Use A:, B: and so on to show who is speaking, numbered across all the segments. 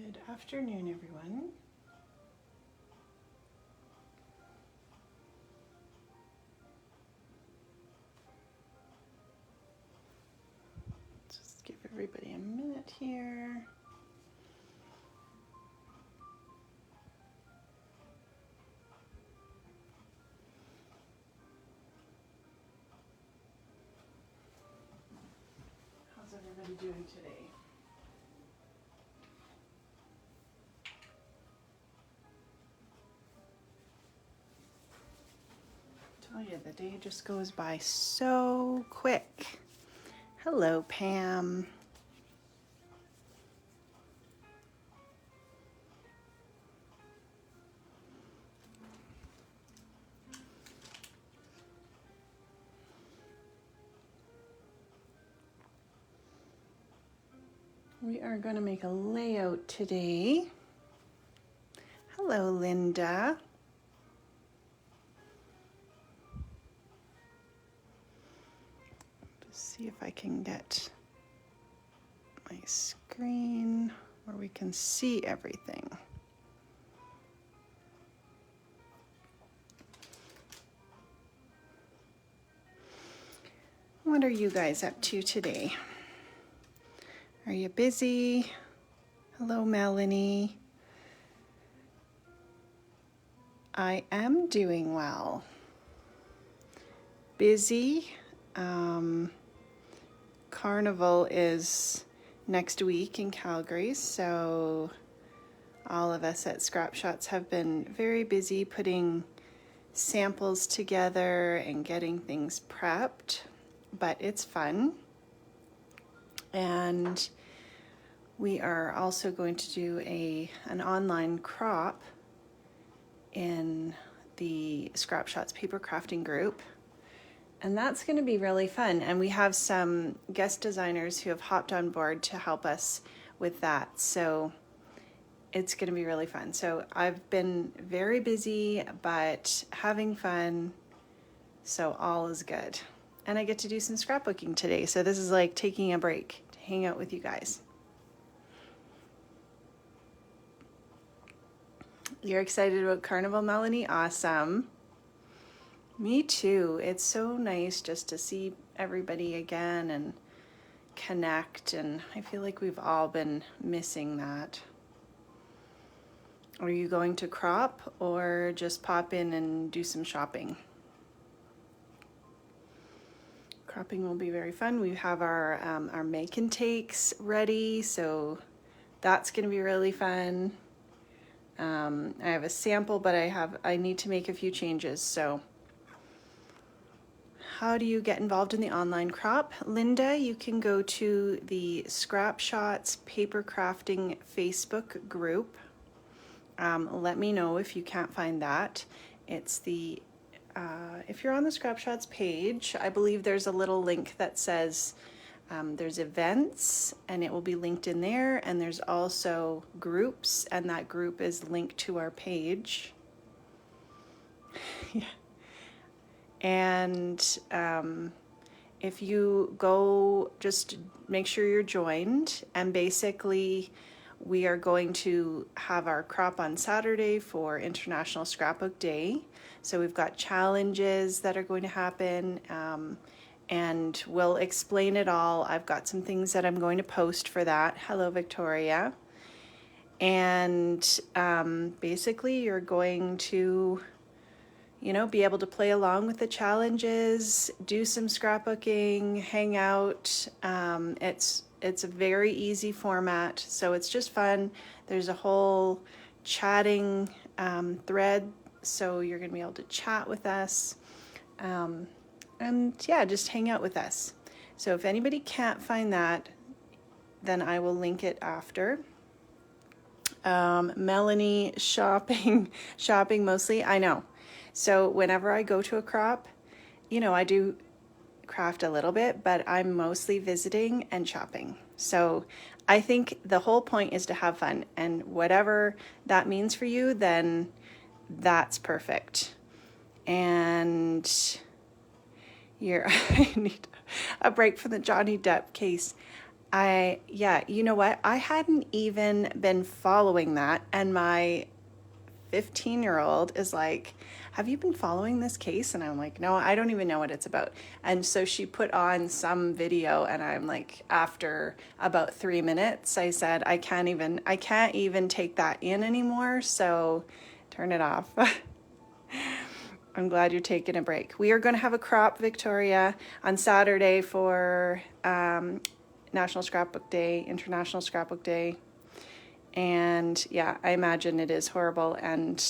A: Good afternoon, everyone. Just give everybody a minute here. How's everybody doing today? I tell you, the day just goes by so quick. Hello, Pam. We are going to make a layout today. Hello, Linda. See if I can get my screen where we can see everything. What are you guys up to today? Are you busy? Hello, Melanie. I am doing well. Busy. Carnival is next week in Calgary, so all of us at Scrap Shotz have been very busy putting samples together and getting things prepped, but it's fun. And we are also going to do an online crop in the Scrap Shotz paper crafting group. And that's going to be really fun. And we have some guest designers who have hopped on board to help us with that. So it's going to be really fun. So I've been very busy, but having fun. So all is good. And I get to do some scrapbooking today. So this is like taking a break to hang out with you guys. You're excited about Carnival, Melanie? Awesome. Me too. It's so nice just to see everybody again and connect, and I feel like we've all been missing that. Are you going to crop or just pop in and do some shopping? Cropping will be very fun. We have our make and takes ready, so that's going to be really fun. I have a sample, but I need to make a few changes, so how do you get involved in the online crop? Linda, you can go to the Scrap Shotz Paper Crafting Facebook group. Let me know if you can't find that. It's the, if you're on the Scrap Shotz page, I believe there's a little link that says there's events, and it will be linked in there. And there's also groups, and that group is linked to our page. Yeah. And if you go, just make sure you're joined. And basically, we are going to have our crop on Saturday for International Scrapbook Day. So we've got challenges that are going to happen, and we'll explain it all. I've got some things that I'm going to post for that. Hello, Victoria. And basically, you're going to be able to play along with the challenges, do some scrapbooking, hang out. It's a very easy format, so it's just fun. There's a whole chatting thread, so you're going to be able to chat with us. And yeah, just hang out with us. So if anybody can't find that, then I will link it after. Melanie, shopping mostly. I know. So whenever I go to a crop, I do craft a little bit, but I'm mostly visiting and shopping. So I think the whole point is to have fun, and whatever that means for you, then that's perfect. And I need a break from the Johnny Depp case. Yeah, you know what? I hadn't even been following that, and my 15-year-old is like, have you been following this case? And I'm like, no, I don't even know what it's about. And so she put on some video, and I'm like, after about 3 minutes, I said, I can't even take that in anymore. So turn it off. I'm glad you're taking a break. We are going to have a crop, Victoria, on Saturday for National Scrapbook Day, International Scrapbook Day. And yeah, I imagine it is horrible. And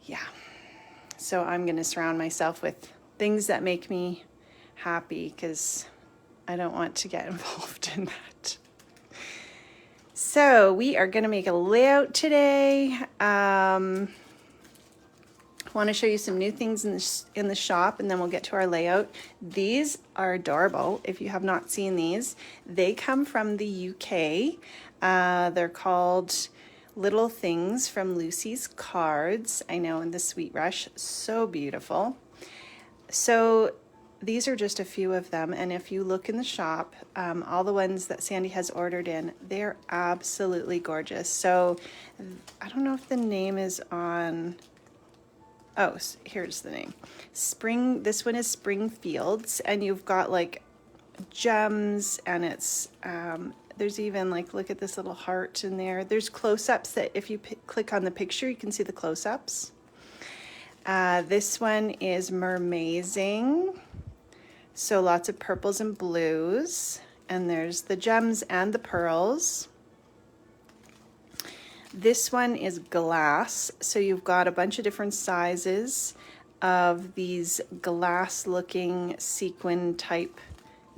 A: yeah, so I'm going to surround myself with things that make me happy because I don't want to get involved in that. So we are going to make a layout today. I want to show you some new things in the shop, and then we'll get to our layout. These are adorable. If you have not seen these, they come from the UK. They're called Little Things from Lucy's Cards. I know, in the Sweet Rush, so beautiful. So these are just a few of them, and if you look in the shop, all the ones that Sandy has ordered in, they're absolutely gorgeous. So I don't know if the name is on. Oh, here's the name. This one is Springfields, and you've got like gems, and it's there's even like, look at this little heart in there. There's close-ups that if you click on the picture, you can see the close-ups. This one is Mermazing. So lots of purples and blues, and there's the gems and the pearls. This one is glass, so you've got a bunch of different sizes of these glass-looking sequin type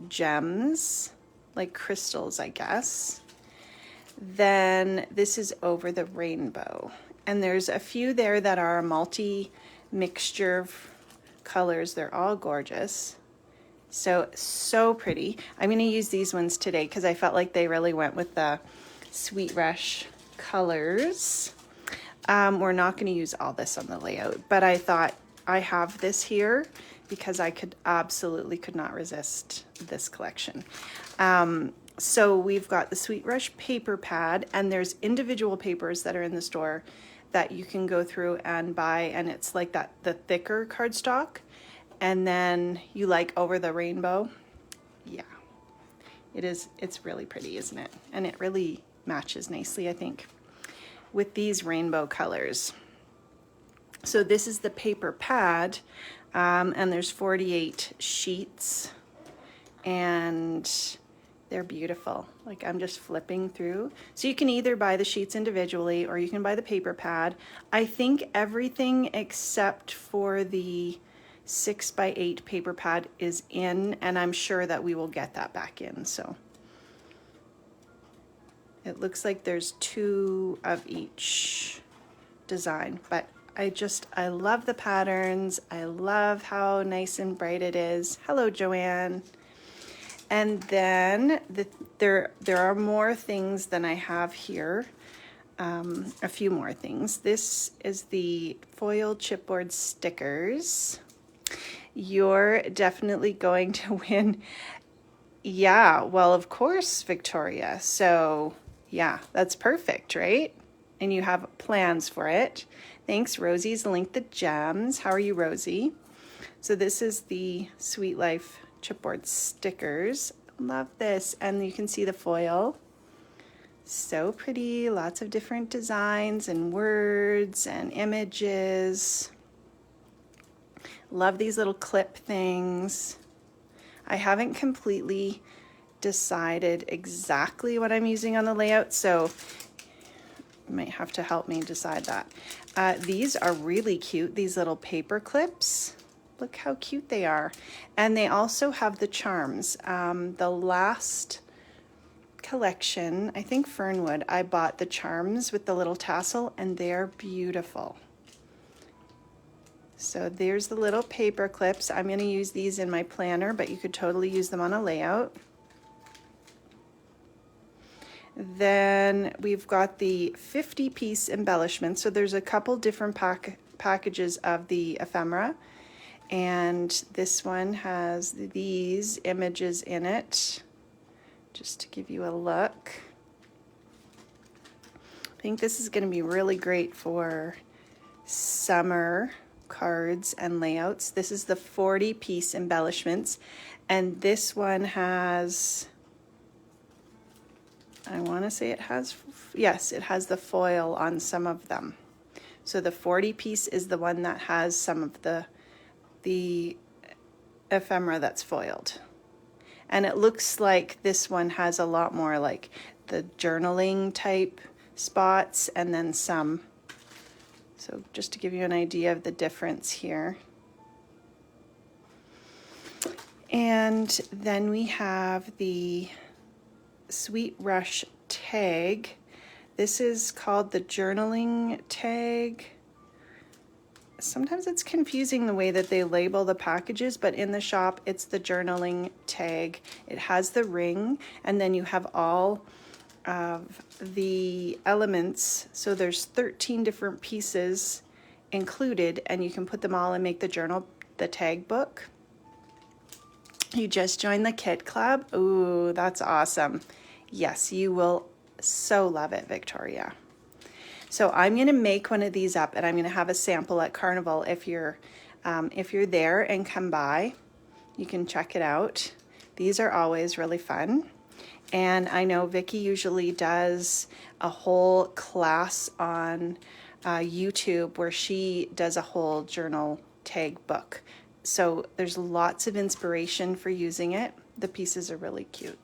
A: gems, like crystals, I guess. Then this is Over the Rainbow, and there's a few there that are a multi-mixture of colors. They're all gorgeous. So pretty. I'm going to use these ones today because I felt like they really went with the Sweet Rush colors. We're not going to use all this on the layout, but I thought I have this here because I could not resist this collection. So we've got the Sweet Rush paper pad, and there's individual papers that are in the store that you can go through and buy, and it's like that, the thicker cardstock, and then you like Over the Rainbow. Yeah, it's really pretty, isn't it? And it really matches nicely, I think, with these rainbow colors. So this is the paper pad, and there's 48 sheets, and they're beautiful. Like, I'm just flipping through. So you can either buy the sheets individually or you can buy the paper pad. I think everything except for the 6x8 paper pad is in, and I'm sure that we will get that back in. So it looks like there's 2 of each design, but I love the patterns. I love how nice and bright it is. Hello, Joanne. And then there are more things than I have here. A few more things. This is the foil chipboard stickers. You're definitely going to win. Yeah, well, of course, Victoria. So yeah, that's perfect, right? And you have plans for it. Thanks, Rosie's linked the gems. How are you, Rosie? So this is the Sweet Life chipboard stickers. Love this. And you can see the foil. So pretty. Lots of different designs and words and images. Love these little clip things. I haven't completely decided exactly what I'm using on the layout, so you might have to help me decide that. These are really cute, these little paper clips. Look how cute they are. And they also have the charms. The last collection, I think Fernwood, I bought the charms with the little tassel, and they're beautiful. So there's the little paper clips. I'm going to use these in my planner, but you could totally use them on a layout. Then we've got the 50-piece embellishment. So there's a couple different packages of the ephemera, and this one has these images in it. just to give you a look. I think this is going to be really great for summer cards and layouts. This is the 40-piece embellishments, and this one has, I want to say it has, yes, it has the foil on some of them. So the 40-piece is the one that has some of the ephemera that's foiled. And it looks like this one has a lot more like the journaling type spots and then some. So just to give you an idea of the difference here. And then we have the Sweet Rush tag. This is called the journaling tag. Sometimes it's confusing the way that they label the packages, but in the shop it's the journaling tag. It has the ring, and then you have all of the elements. So there's 13 different pieces included, and you can put them all and make the journal, the tag book. You just joined the Kit Club. Ooh, that's awesome. Yes, you will so love it, Victoria. So I'm going to make one of these up, and I'm going to have a sample at Carnival. If you're there and come by, you can check it out. These are always really fun. And I know Vicki usually does a whole class on YouTube where she does a whole journal tag book. So there's lots of inspiration for using it. The pieces are really cute.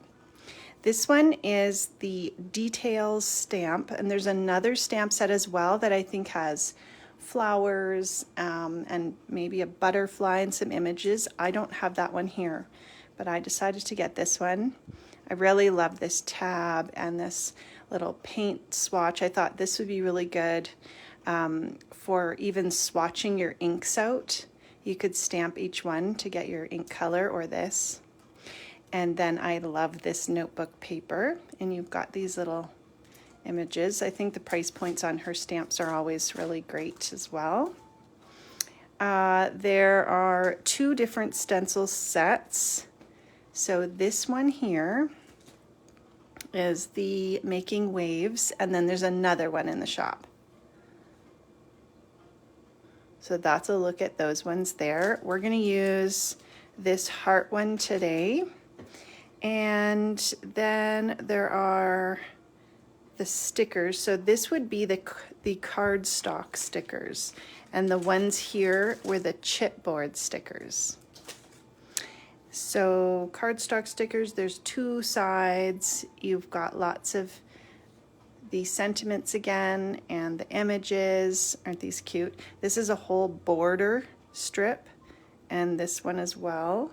A: This one is the Details stamp, and there's another stamp set as well that I think has flowers and maybe a butterfly and some images. I don't have that one here, but I decided to get this one. I really love this tab and this little paint swatch. I thought this would be really good for even swatching your inks out. You could stamp each one to get your ink color, or this. And then I love this notebook paper, and you've got these little images. I think the price points on her stamps are always really great as well. There are 2 different stencil sets. So this one here is the Making Waves, and then there's another one in the shop. So that's a look at those ones there. We're going to use this heart one today. And then there are the stickers. So this would be the cardstock stickers. And the ones here were the chipboard stickers. So cardstock stickers, there's 2 sides. You've got lots of the sentiments again and the images. Aren't these cute? This is a whole border strip, and this one as well.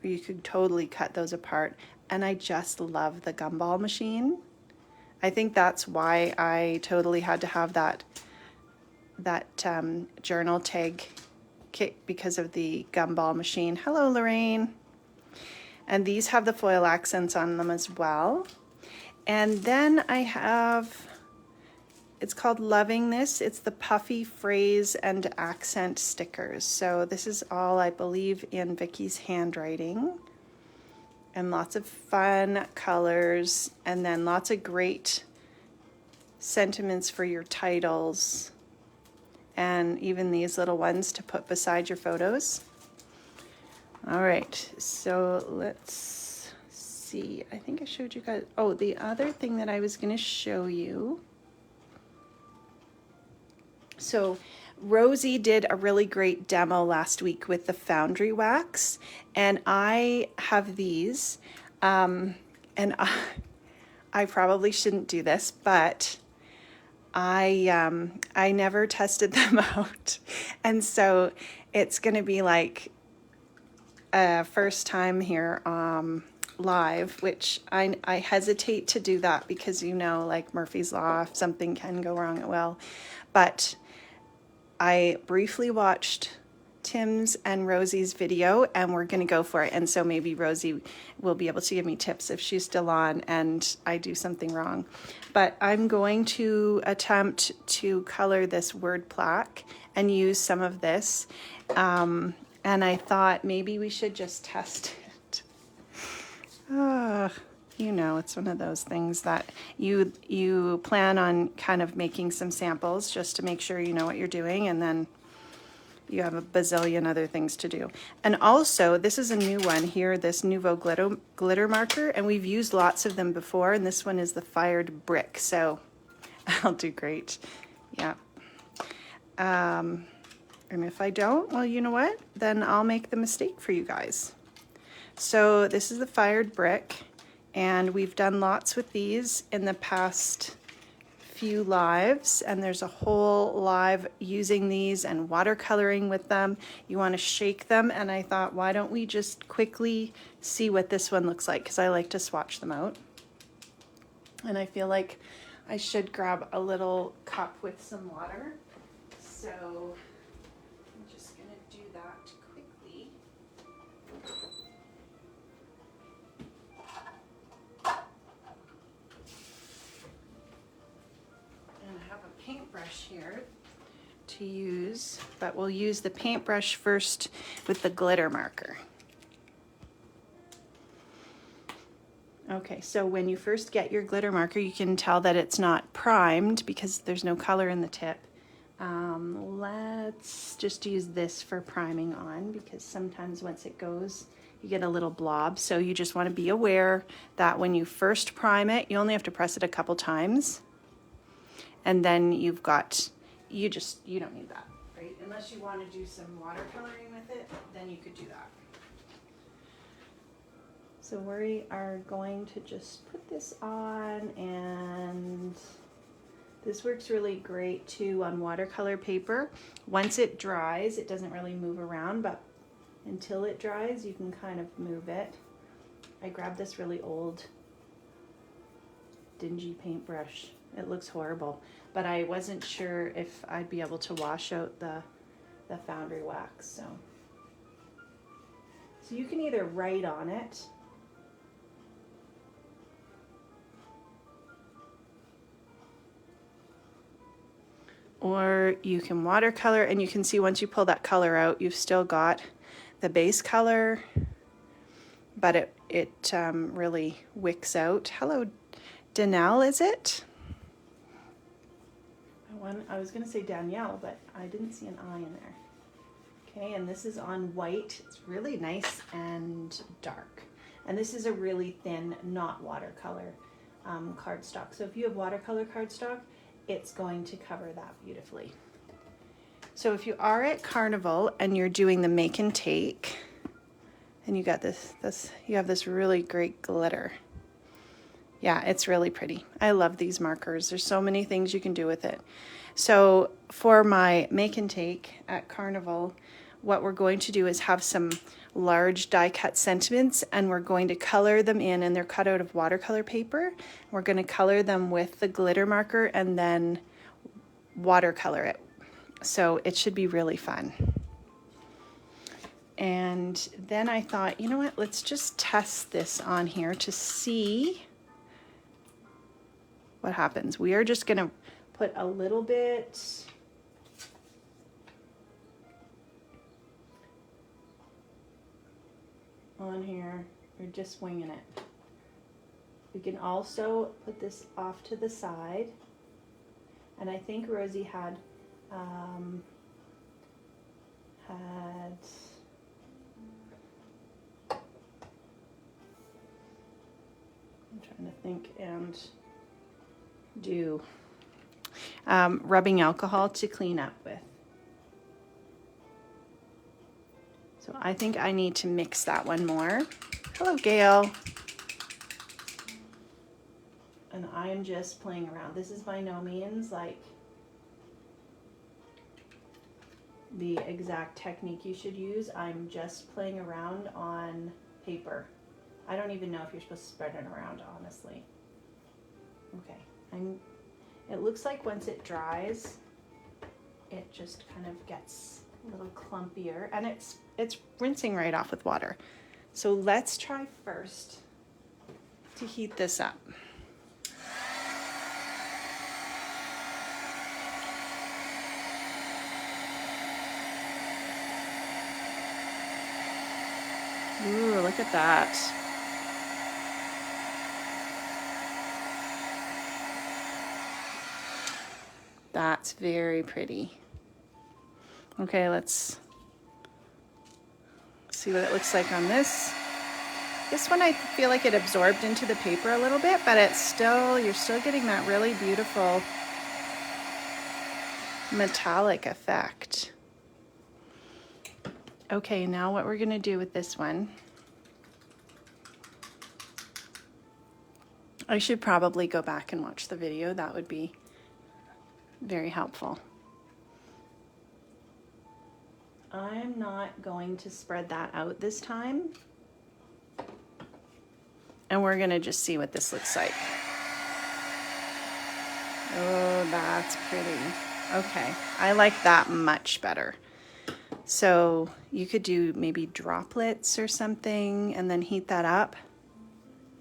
A: You could totally cut those apart. And I just love the gumball machine. I think that's why I totally had to have that journal tag kit, because of the gumball machine. Hello, Lorraine. And these have the foil accents on them as well. And then I have, it's called Loving This. It's the puffy phrase and accent stickers. So this is all, I believe, in Vicki's handwriting. And lots of fun colors, and then lots of great sentiments for your titles, and even these little ones to put beside your photos. All right, so let's see. I think I showed you guys, oh, the other thing that I was going to show you. So Rosie did a really great demo last week with the Foundry wax, and I have these, and I probably shouldn't do this, but I never tested them out, and so it's going to be like a first time here live, which I hesitate to do that because, you know, like Murphy's Law, if something can go wrong, it will. But I briefly watched Tim's and Rosie's video, and we're going to go for it. And so maybe Rosie will be able to give me tips if she's still on and I do something wrong. But I'm going to attempt to color this word plaque and use some of this. And I thought maybe we should just test it. You know, it's one of those things that you plan on kind of making some samples just to make sure you know what you're doing, and then you have a bazillion other things to do. And also, this is a new one here, this Nouveau glitter marker, and we've used lots of them before, and this one is the fired brick, so I'll do great. Yeah. And if I don't, well, you know what? Then I'll make the mistake for you guys. So this is the fired brick, and we've done lots with these in the past few lives, and there's a whole live using these and watercoloring with them. You want to shake them, and I thought, why don't we just quickly see what this one looks like, because I like to swatch them out. And I feel like I should grab a little cup with some water. So I'm just going to do that quickly. And I have a paintbrush here to use, but we'll use the paintbrush first with the glitter marker. Okay, so when you first get your glitter marker, you can tell that it's not primed because there's no color in the tip. Let's just use this for priming on, because sometimes once it goes, you get a little blob. So you just want to be aware that when you first prime it, you only have to press it a couple times. And then you've got, you don't need that, right? Unless you want to do some watercoloring with it, then you could do that. So we are going to just put this on, and this works really great too on watercolor paper. Once it dries, it doesn't really move around, but until it dries, you can kind of move it. I grabbed this really old, dingy paintbrush. It looks horrible, but I wasn't sure if I'd be able to wash out the foundry wax. So you can either write on it, or you can watercolor, and you can see once you pull that color out, you've still got the base color, but it really wicks out. Hello, Danelle, is it? I was gonna say Danielle, but I didn't see an I in there. Okay, and this is on white. It's really nice and dark. And this is a really thin, not watercolor cardstock. So if you have watercolor cardstock, it's going to cover that beautifully. So if you are at Carnival and you're doing the make and take, and you got you have this really great glitter. Yeah, it's really pretty. I love these markers. There's so many things you can do with it. So for my make and take at Carnival, what we're going to do is have some large die cut sentiments, and we're going to color them in, and they're cut out of watercolor paper. We're going to color them with the glitter marker and then watercolor it. So it should be really fun. And then I thought, you know what, let's just test this on here to see what happens. We are just going to put a little bit on here. We're just winging it. We can also put this off to the side. And I think Rosie had I'm trying to think, and do rubbing alcohol to clean up with. So I think I need to mix that one more. Hello, Gail. And I am just playing around. This is by no means like the exact technique you should use. I'm just playing around on paper. I don't even know if you're supposed to spread it around, honestly. Okay, it looks like once it dries, it just kind of gets a little clumpier, and it's rinsing right off with water. So let's try first to heat this up. Ooh, look at that. That's very pretty. Okay, let's see what it looks like on this. This one I feel like it absorbed into the paper a little bit, but it's still, you're still getting that really beautiful metallic effect. Okay, now what we're gonna do with this one, I should probably go back and watch the video. That would be very helpful. I'm not going to spread that out this time. And we're gonna just see what this looks like. Oh, that's pretty. Okay, I like that much better. So you could do maybe droplets or something and then heat that up.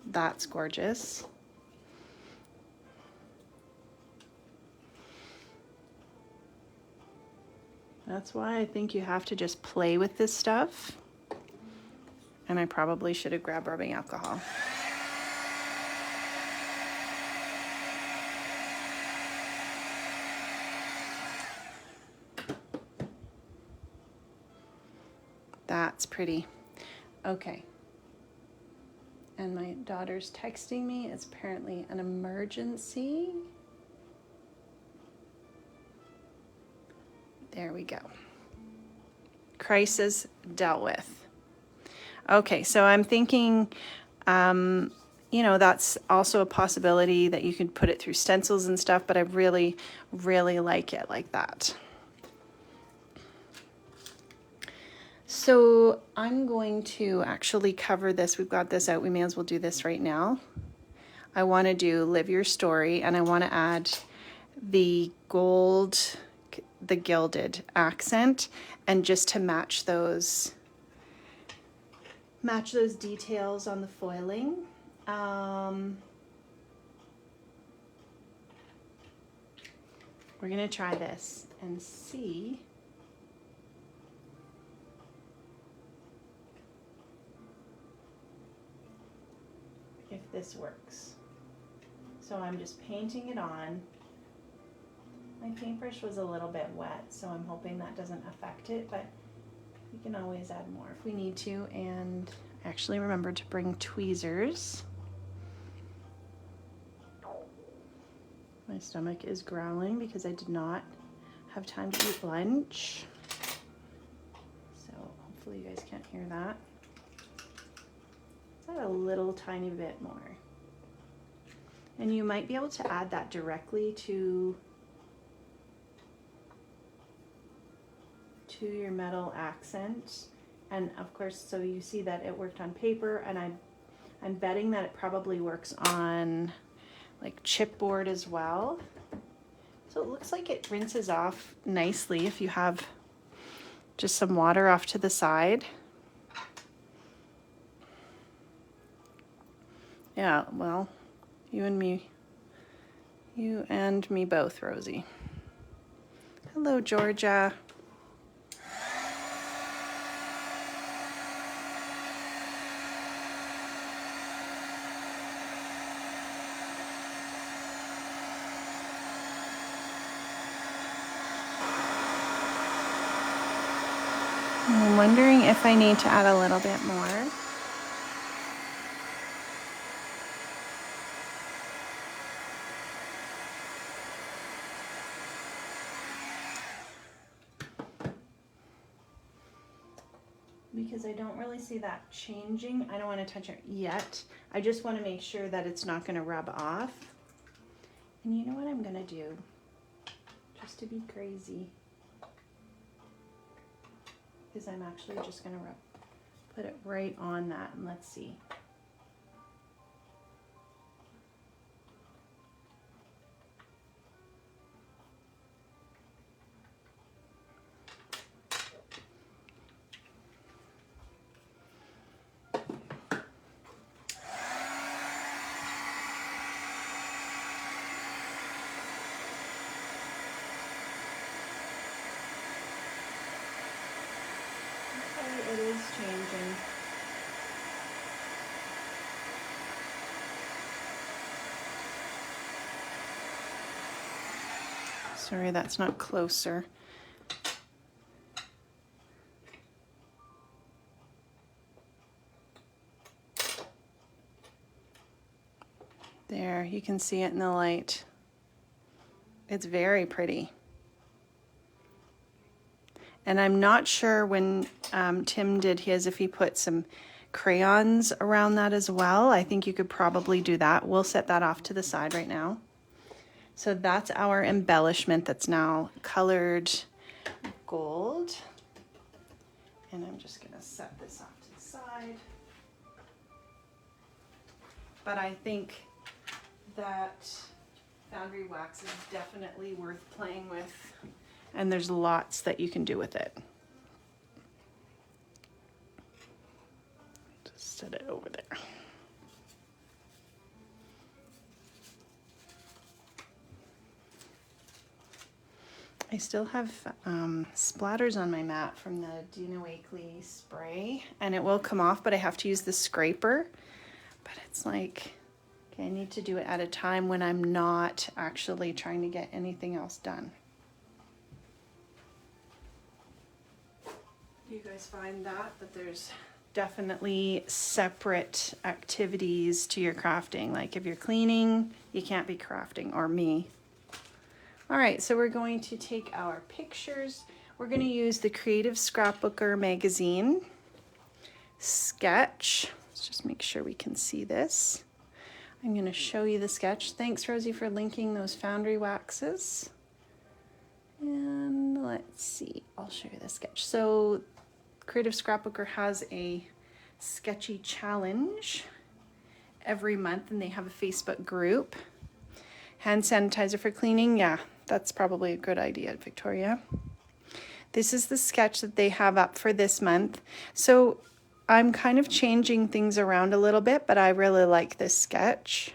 A: That's gorgeous. That's why I think you have to just play with this stuff. And I probably should have grabbed rubbing alcohol. That's pretty. Okay. And my daughter's texting me. It's apparently an emergency. There we go. Crisis dealt with. Okay, so I'm thinking, you know, that's also a possibility that you can put it through stencils and stuff, but I really, really like it like that. So I'm going to actually cover this. We've got this out. We may as well do this right now. I want to do Live Your Story, and I want to add the gold, the gilded accent, and just to match those details on the foiling. We're gonna try this and see if this works. So I'm just painting it on. My paintbrush was a little bit wet, so I'm hoping that doesn't affect it, but we can always add more if we need to. And actually remember to bring tweezers. My stomach is growling because I did not have time to eat lunch. So hopefully you guys can't hear that. Let's add a little tiny bit more. And you might be able to add that directly to your metal accent. And of course, so you see that it worked on paper, and I'm betting that it probably works on like chipboard as well. So it looks like it rinses off nicely if you have just some water off to the side. Yeah, well, you and me both, Rosie. Hello, Georgia. I'm wondering if I need to add a little bit more. Because I don't really see that changing. I don't want to touch it yet. I just want to make sure that it's not going to rub off. And you know what I'm going to do? Just to be crazy, is I'm actually just going to put it right on that, and let's see. It is changing. Sorry, that's not closer. There, you can see it in the light. It's very pretty. And I'm not sure when Tim did his, if he put some crayons around that as well. I think you could probably do that. We'll set that off to the side right now. So that's our embellishment that's now colored gold. And I'm just gonna set this off to the side. But I think that foundry wax is definitely worth playing with, and there's lots that you can do with it. Just set it over there. I still have splatters on my mat from the Dina Wakley spray, and it will come off, but I have to use the scraper. But it's like, okay, I need to do it at a time when I'm not actually trying to get anything else done. Do you guys find that there's definitely separate activities to your crafting? Like if you're cleaning, you can't be crafting, or me. All right, so we're going to take our pictures. We're going to use the Creative Scrapbooker magazine sketch. Let's just make sure we can see this. I'm going to show you the sketch. Thanks, Rosie, for linking those foundry waxes. And let's see, I'll show you the sketch. So Creative Scrapbooker has a sketchy challenge every month, and they have a Facebook group. Hand sanitizer for cleaning, yeah, that's probably a good idea, Victoria. This is the sketch that they have up for this month. So I'm kind of changing things around a little bit, but I really like this sketch.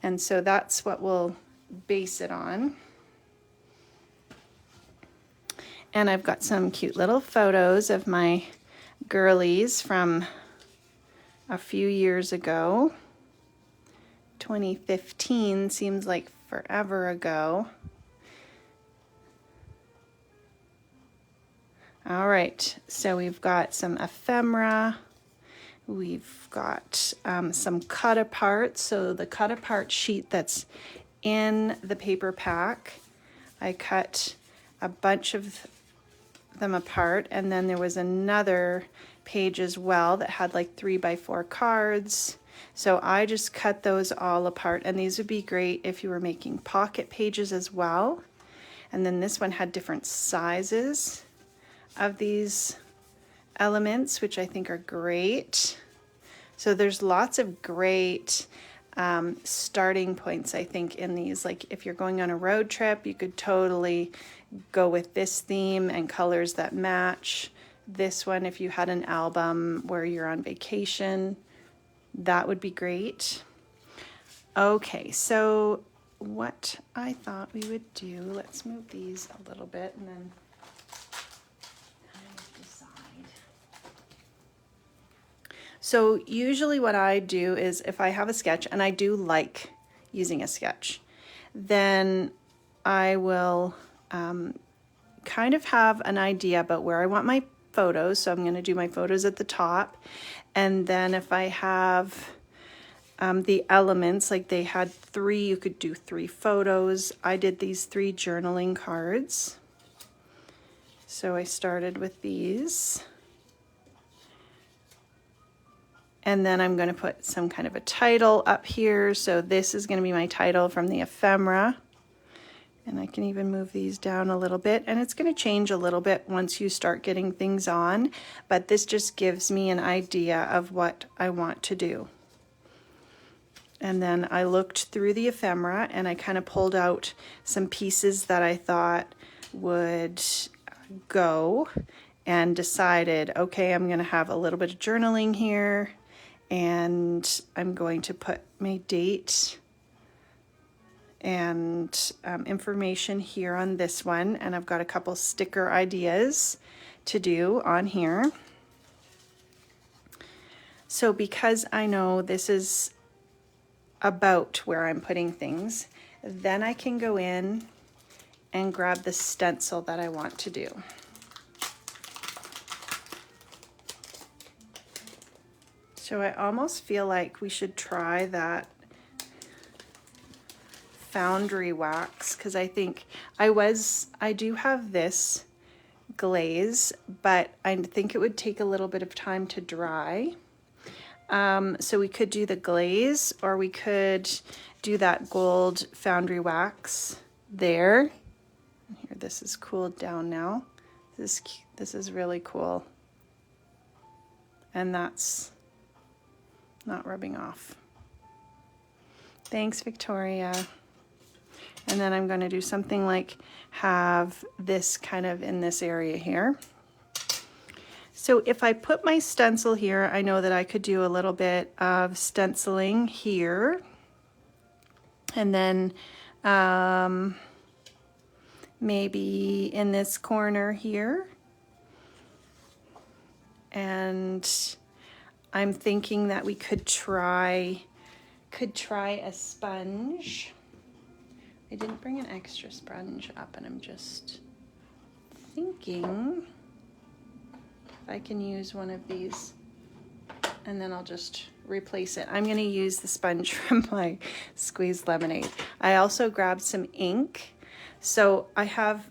A: And so that's what we'll base it on. And I've got some cute little photos of my girlies from a few years ago. 2015 seems like forever ago. All right, so we've got some ephemera. We've got some cut apart. So the cut apart sheet that's in the paper pack, I cut a bunch of them apart, and then there was another page as well that had like 3x4 cards. So I just cut those all apart, and these would be great if you were making pocket pages as well. And then this one had different sizes of these elements, which I think are great. So there's lots of great starting points, I think, in these. Like if you're going on a road trip, you could totally go with this theme and colors that match. This one, if you had an album where you're on vacation, that would be great. Okay, so what I thought we would do, let's move these a little bit and then decide. So usually what I do is if I have a sketch, and I do like using a sketch, then I will kind of have an idea about where I want my photos. So I'm going to do my photos at the top. And then if I have the elements, like they had 3, you could do 3 photos. I did these 3 journaling cards. So I started with these. And then I'm going to put some kind of a title up here. So this is going to be my title from the ephemera. And I can even move these down a little bit, and it's going to change a little bit once you start getting things on, but this just gives me an idea of what I want to do. And then I looked through the ephemera and I kind of pulled out some pieces that I thought would go, and decided, okay, I'm going to have a little bit of journaling here, and I'm going to put my date and information here on this one, and I've got a couple sticker ideas to do on here. So because I know this is about where I'm putting things, then I can go in and grab the stencil that I want to do. So I almost feel like we should try that foundry wax, because I think I do have this glaze, but I think it would take a little bit of time to dry. So we could do the glaze, or we could do that gold foundry wax there. Here, this is cooled down now. This is really cool. And that's not rubbing off. Thanks, Victoria. And then I'm going to do something like have this kind of in this area here. So if I put my stencil here, I know that I could do a little bit of stenciling here. And then maybe in this corner here. And I'm thinking that we could try a sponge. I didn't bring an extra sponge up, and I'm just thinking if I can use one of these, and then I'll just replace it. I'm going to use the sponge from my squeezed lemonade. I also grabbed some ink. So I have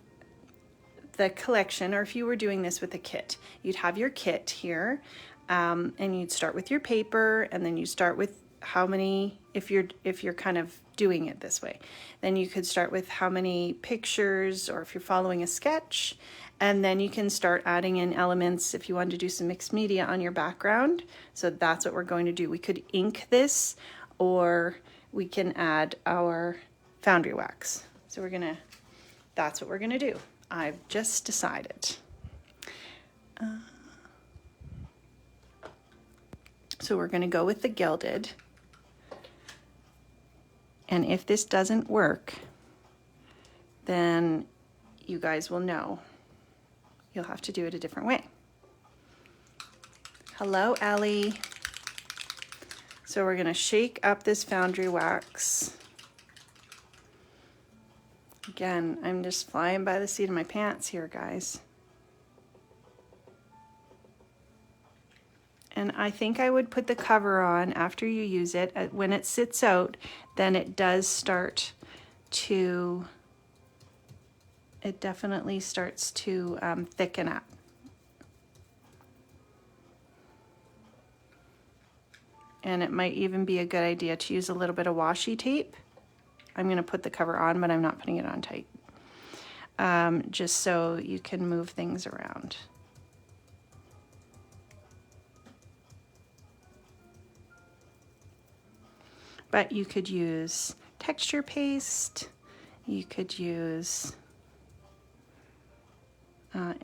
A: the collection, or if you were doing this with a kit, you'd have your kit here, and you'd start with your paper, and then you start with how many, if you're kind of doing it this way, then you could start with how many pictures, or if you're following a sketch, and then you can start adding in elements if you want to do some mixed media on your background. So that's what we're going to do. We could ink this, or we can add our foundry wax. So that's what we're gonna do. I've just decided. So we're gonna go with the gilded. And if this doesn't work, then you guys will know. You'll have to do it a different way. Hello, Ellie. So we're gonna shake up this foundry wax. Again, I'm just flying by the seat of my pants here, guys. And I think I would put the cover on after you use it. When it sits out, then it does start to, it definitely starts to thicken up. And it might even be a good idea to use a little bit of washi tape. I'm going to put the cover on, but I'm not putting it on tight. Just so you can move things around. But you could use texture paste. You could use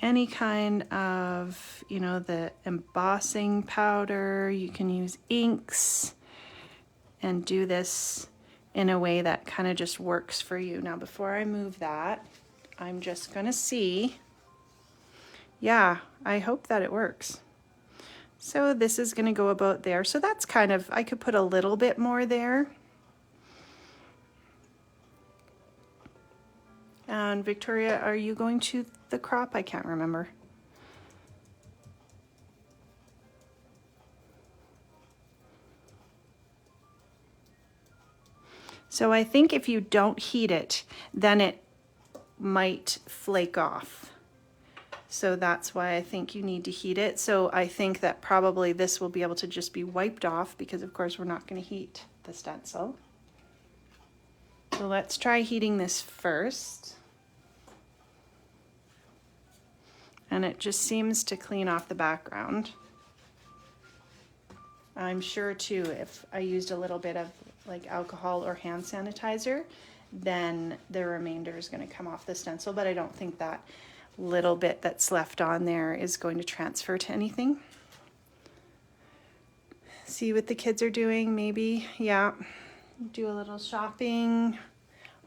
A: any kind of, the embossing powder. You can use inks and do this in a way that kind of just works for you. Now, before I move that, I'm just gonna see. Yeah, I hope that it works. So this is gonna go about there. So that's kind of, I could put a little bit more there. And Victoria, are you going to the crop? I can't remember. So I think if you don't heat it, then it might flake off. So that's why I think you need to heat it. So I think that probably this will be able to just be wiped off, because of course we're not going to heat the stencil. So let's try heating this first. And it just seems to clean off the background. I'm sure too, if I used a little bit of like alcohol or hand sanitizer, then the remainder is going to come off the stencil, but I don't think that little bit that's left on there is going to transfer to anything. See what the kids are doing, maybe. Yeah, do a little shopping.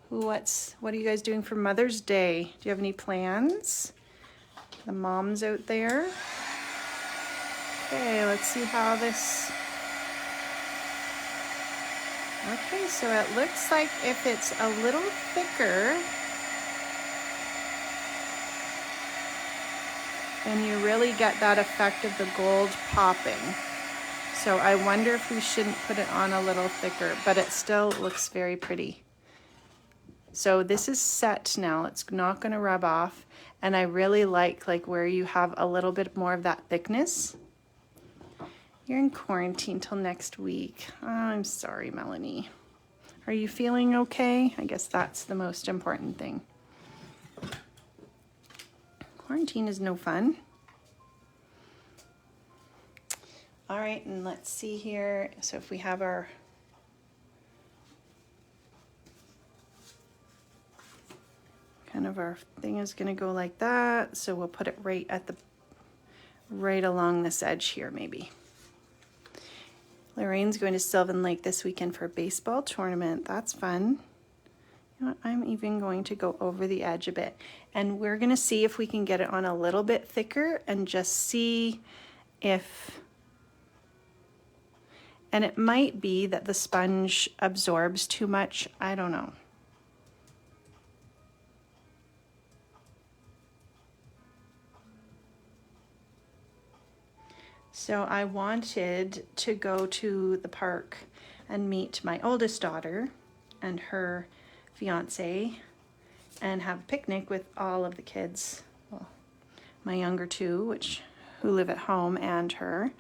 A: What are you guys doing for Mother's Day? Do you have any plans? The moms out there. Okay, let's see how this. Okay, so it looks like if it's a little thicker, and you really get that effect of the gold popping. So I wonder if we shouldn't put it on a little thicker, but it still looks very pretty. So this is set now, it's not gonna rub off, and I really like where you have a little bit more of that thickness. You're in quarantine till next week. Oh, I'm sorry, Melanie. Are you feeling okay? I guess that's the most important thing. Quarantine is no fun. All right, and let's see here. So if we have our kind of our thing is gonna go like that. So we'll put it right at the, right along this edge here maybe. Lorraine's going to Sylvan Lake this weekend for a baseball tournament. That's fun. You know what, I'm even going to go over the edge a bit, and we're gonna see if we can get it on a little bit thicker and just see if, and it might be that the sponge absorbs too much. I don't know. So I wanted to go to the park and meet my oldest daughter and her fiance and have a picnic with all of the kids, well, my younger two, who live at home, and her.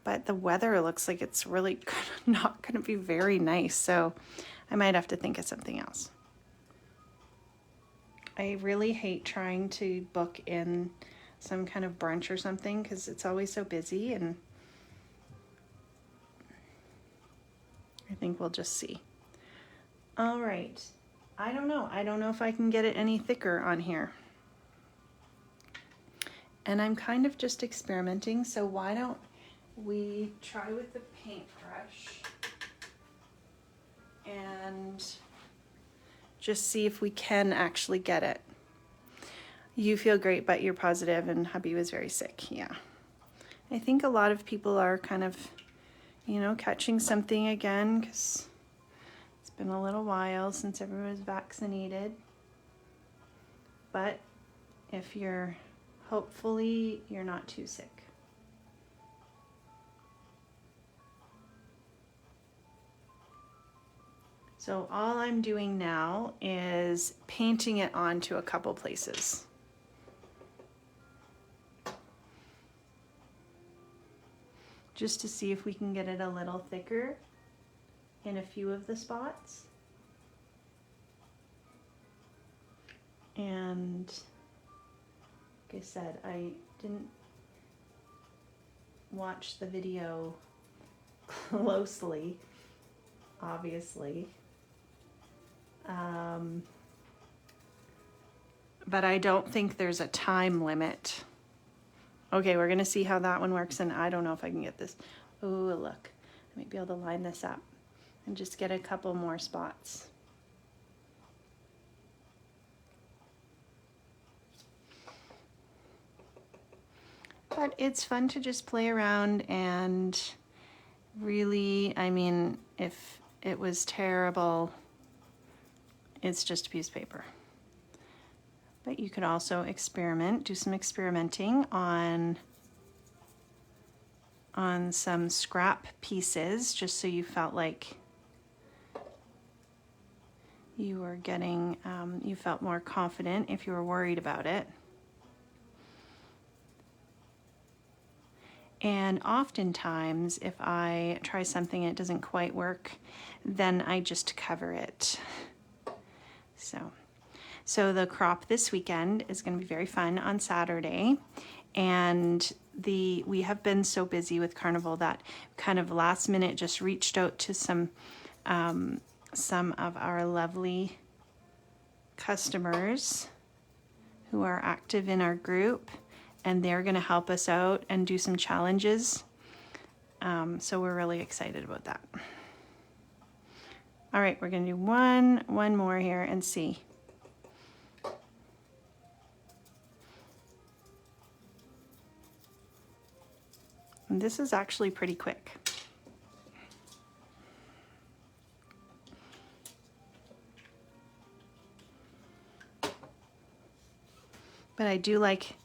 A: But the weather looks like it's really not going to be very nice, so I might have to think of something else. I really hate trying to book in some kind of brunch or something because it's always so busy, and I think we'll just see. All right. I don't know if I can get it any thicker on here. And I'm kind of just experimenting, so why don't we try with the paintbrush and just see if we can actually get it. You feel great, but you're positive, and hubby was very sick. Yeah. I think a lot of people are kind of, you know, catching something again because it's been a little while since everyone was vaccinated. But if you're, hopefully you're not too sick. So all I'm doing now is painting it onto a couple places. Just to see if we can get it a little thicker in a few of the spots. And like I said, I didn't watch the video closely, obviously. But I don't think there's a time limit. Okay, we're gonna see how that one works, and I don't know if I can get this. Oh, look, I might be able to line this up and just get a couple more spots. But it's fun to just play around, and really, I mean, if it was terrible, it's just a piece of paper. But you could also experiment, do some experimenting on some scrap pieces, just so you felt like you were getting, you felt more confident if you were worried about it. And oftentimes, if I try something and it doesn't quite work, then I just cover it. So the crop this weekend is going to be very fun on Saturday, and we have been so busy with Carnival that kind of last minute just reached out to some of our lovely customers who are active in our group, and they're going to help us out and do some challenges. So we're really excited about that. All right, we're going to do one more here and see. And this is actually pretty quick. But I do like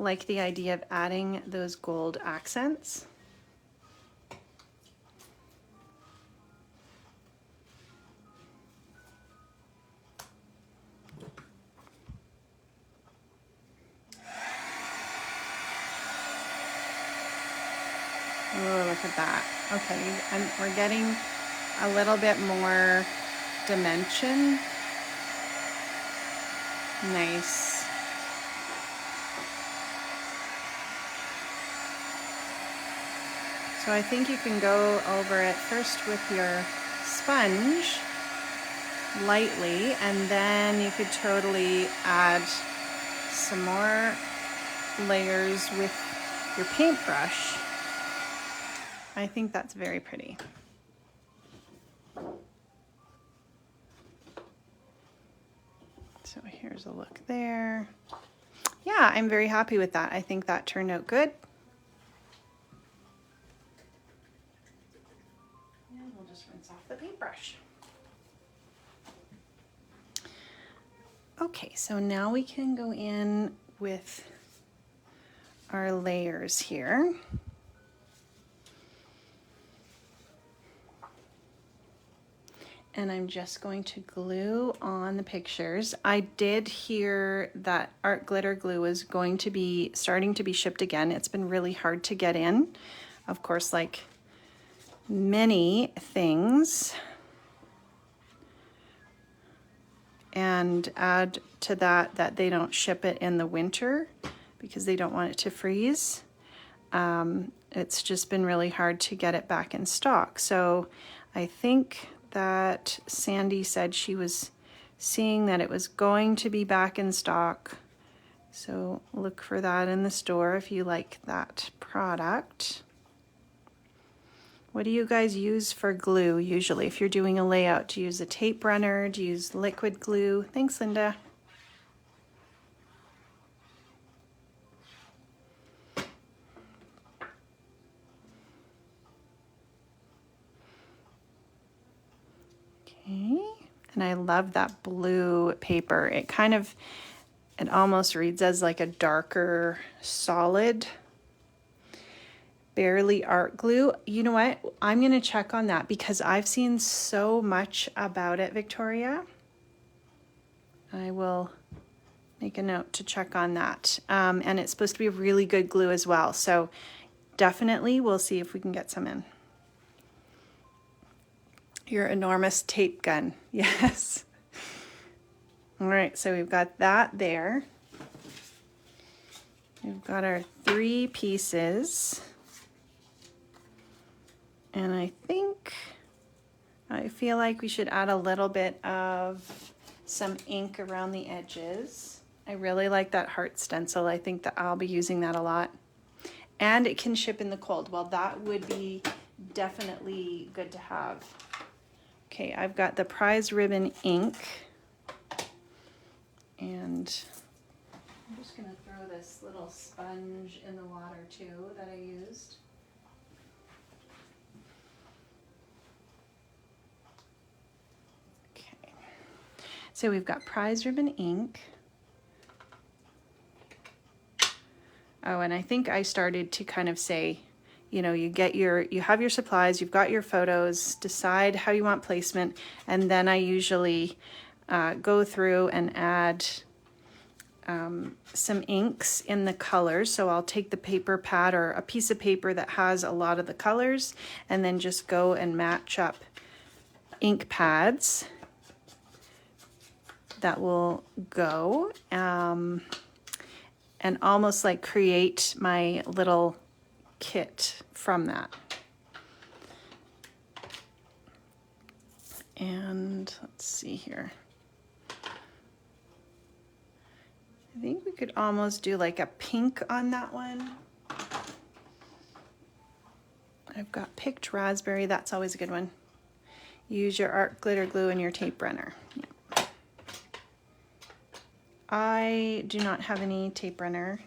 A: like the idea of adding those gold accents. Oh, look at that. Okay, we're getting a little bit more dimension. Nice. So I think you can go over it first with your sponge lightly, and then you could totally add some more layers with your paintbrush. I think that's very pretty. So here's a look there. Yeah, I'm very happy with that. I think that turned out good. And we'll just rinse off the paintbrush. Okay, so now we can go in with our layers here. And I'm just going to glue on the pictures. I did hear that art glitter glue is going to be starting to be shipped again. It's been really hard to get in, of course, like many things. And add to that that they don't ship it in the winter because they don't want it to freeze. It's just been really hard to get it back in stock. So I think that Sandy said she was seeing that it was going to be back in stock. So look for that in the store if you like that product. What do you guys use for glue usually? If you're doing a layout, do you use a tape runner? Do you use liquid glue? Thanks, Linda. Okay, and I love that blue paper. It almost reads as like a darker solid. Barely art glue. You know what? I'm going to check on that because I've seen so much about it, Victoria. I will make a note to check on that. And it's supposed to be a really good glue as well. So definitely we'll see if we can get some in. Your enormous tape gun. Yes. All right, so we've got that there. We've got our 3 pieces. And I feel like we should add a little bit of some ink around the edges. I really like that heart stencil. I think that I'll be using that a lot. And it can ship in the cold. Well, that would be definitely good to have. Okay, I've got the prize ribbon ink. And I'm just gonna throw this little sponge in the water too that I used. So we've got prize ribbon ink. Oh, and I think I started to kind of say, you know, you have your supplies, you've got your photos, decide how you want placement, and then I usually go through and add some inks in the colors. So I'll take the paper pad or a piece of paper that has a lot of the colors and then just go and match up ink pads that will go and almost like create my little kit from that. And let's see here. I think we could almost do like a pink on that one. I've got picked raspberry. That's always a good one. Use your art glitter glue and your tape runner. Yeah. I do not have any tape runner.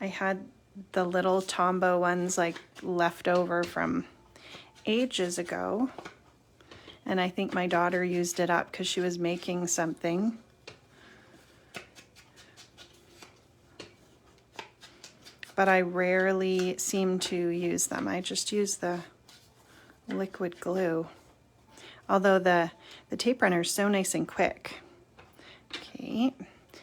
A: I had the little Tombow ones like left over from ages ago. And I think my daughter used it up because she was making something. but I rarely seem to use them. I just use the liquid glue. Although the tape runner is so nice and quick. Okay,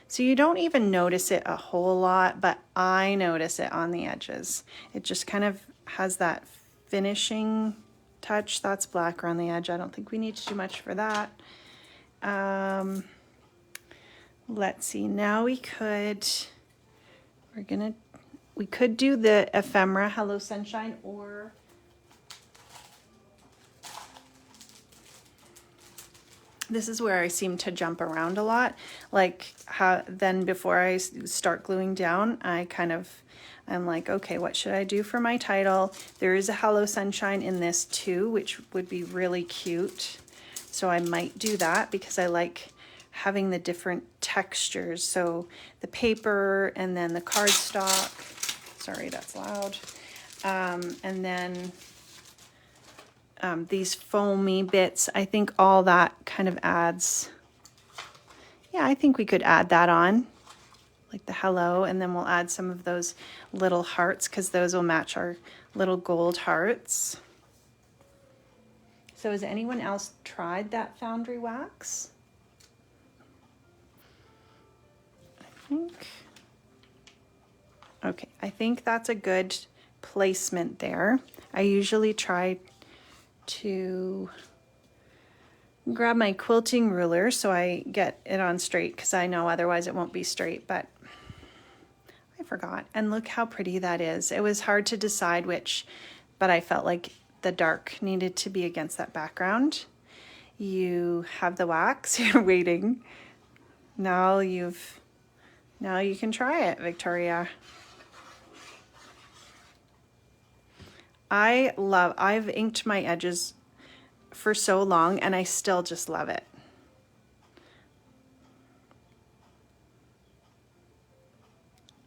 A: so you don't even notice it a whole lot, but I notice it on the edges. It just kind of has that finishing touch. That's black around the edge. I don't think we need to do much for that. Let's see, now we could do the ephemera Hello Sunshine, or this is where I seem to jump around a lot. Like how then before I start gluing down, I'm like, okay, what should I do for my title? There is a Hello Sunshine in this too, which would be really cute. So I might do that because I like having the different textures. So the paper and then the cardstock. Sorry, that's loud. And then these foamy bits. I think all that kind of adds. Yeah, I think we could add that on, like the hello, and then we'll add some of those little hearts because those will match our little gold hearts. So has anyone else tried that foundry wax? Okay, I think that's a good placement there. I usually try to grab my quilting ruler so I get it on straight because I know otherwise it won't be straight, but I forgot. And look how pretty that is. It was hard to decide which, but I felt like the dark needed to be against that background. You have the wax, you're waiting. Now you can try it, Victoria. I've inked my edges for so long and I still just love it.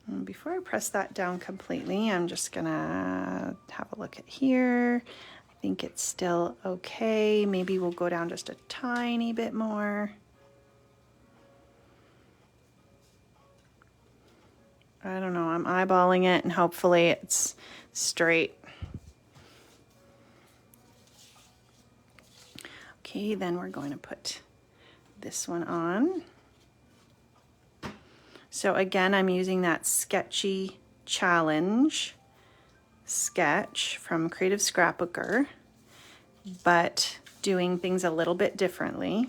A: And before I press that down completely, I'm just gonna have a look at here. I think it's still okay. Maybe we'll go down just a tiny bit more. I don't know, I'm eyeballing it and hopefully it's straight. Okay, then we're going to put this one on. So again, I'm using that Sketchy Challenge sketch from Creative Scrapbooker, but doing things a little bit differently.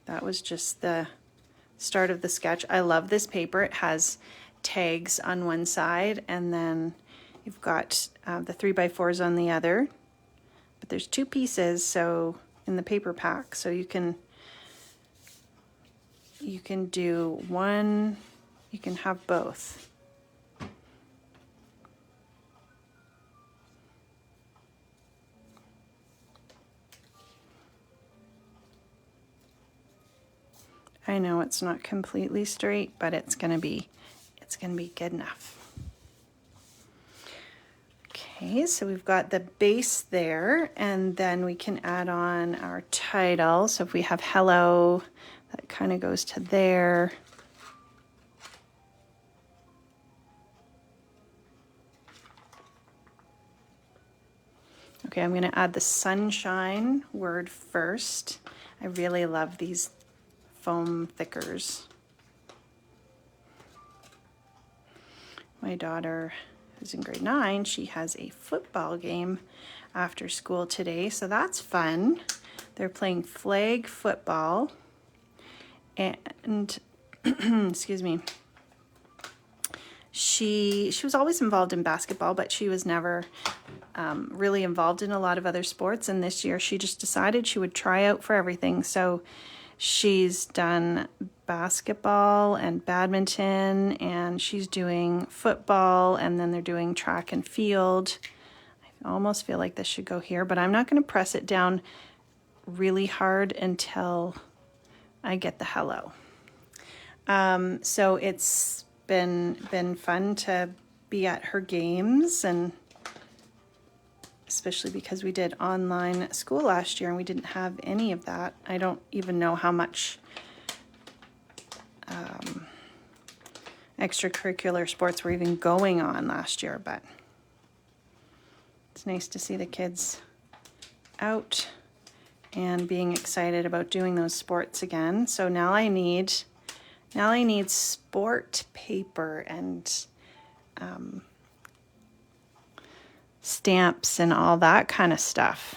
A: That was just the start of the sketch. I love this paper. It has tags on one side and then you've got the 3x4s on the other, but there's two pieces so in the paper pack, so you can do one, you can have both. I know it's not completely straight, but it's gonna be good enough. Okay, so we've got the base there, and then we can add on our title. So if we have hello, that kind of goes to there. Okay, I'm gonna add the sunshine word first. I really love these foam thickers. My daughter, who's in grade 9, she has a football game after school today, so that's fun. They're playing flag football, and excuse me, she was always involved in basketball, but she was never really involved in a lot of other sports, and this year she just decided she would try out for everything. So she's done basketball and badminton, and she's doing football, and then they're doing track and field. I almost feel like this should go here, but I'm not going to press it down really hard until I get the hello. So it's been fun to be at her games, and especially because we did online school last year and we didn't have any of that. I don't even know how much extracurricular sports were even going on last year, but it's nice to see the kids out and being excited about doing those sports again. So now I need sport paper and stamps and all that kind of stuff,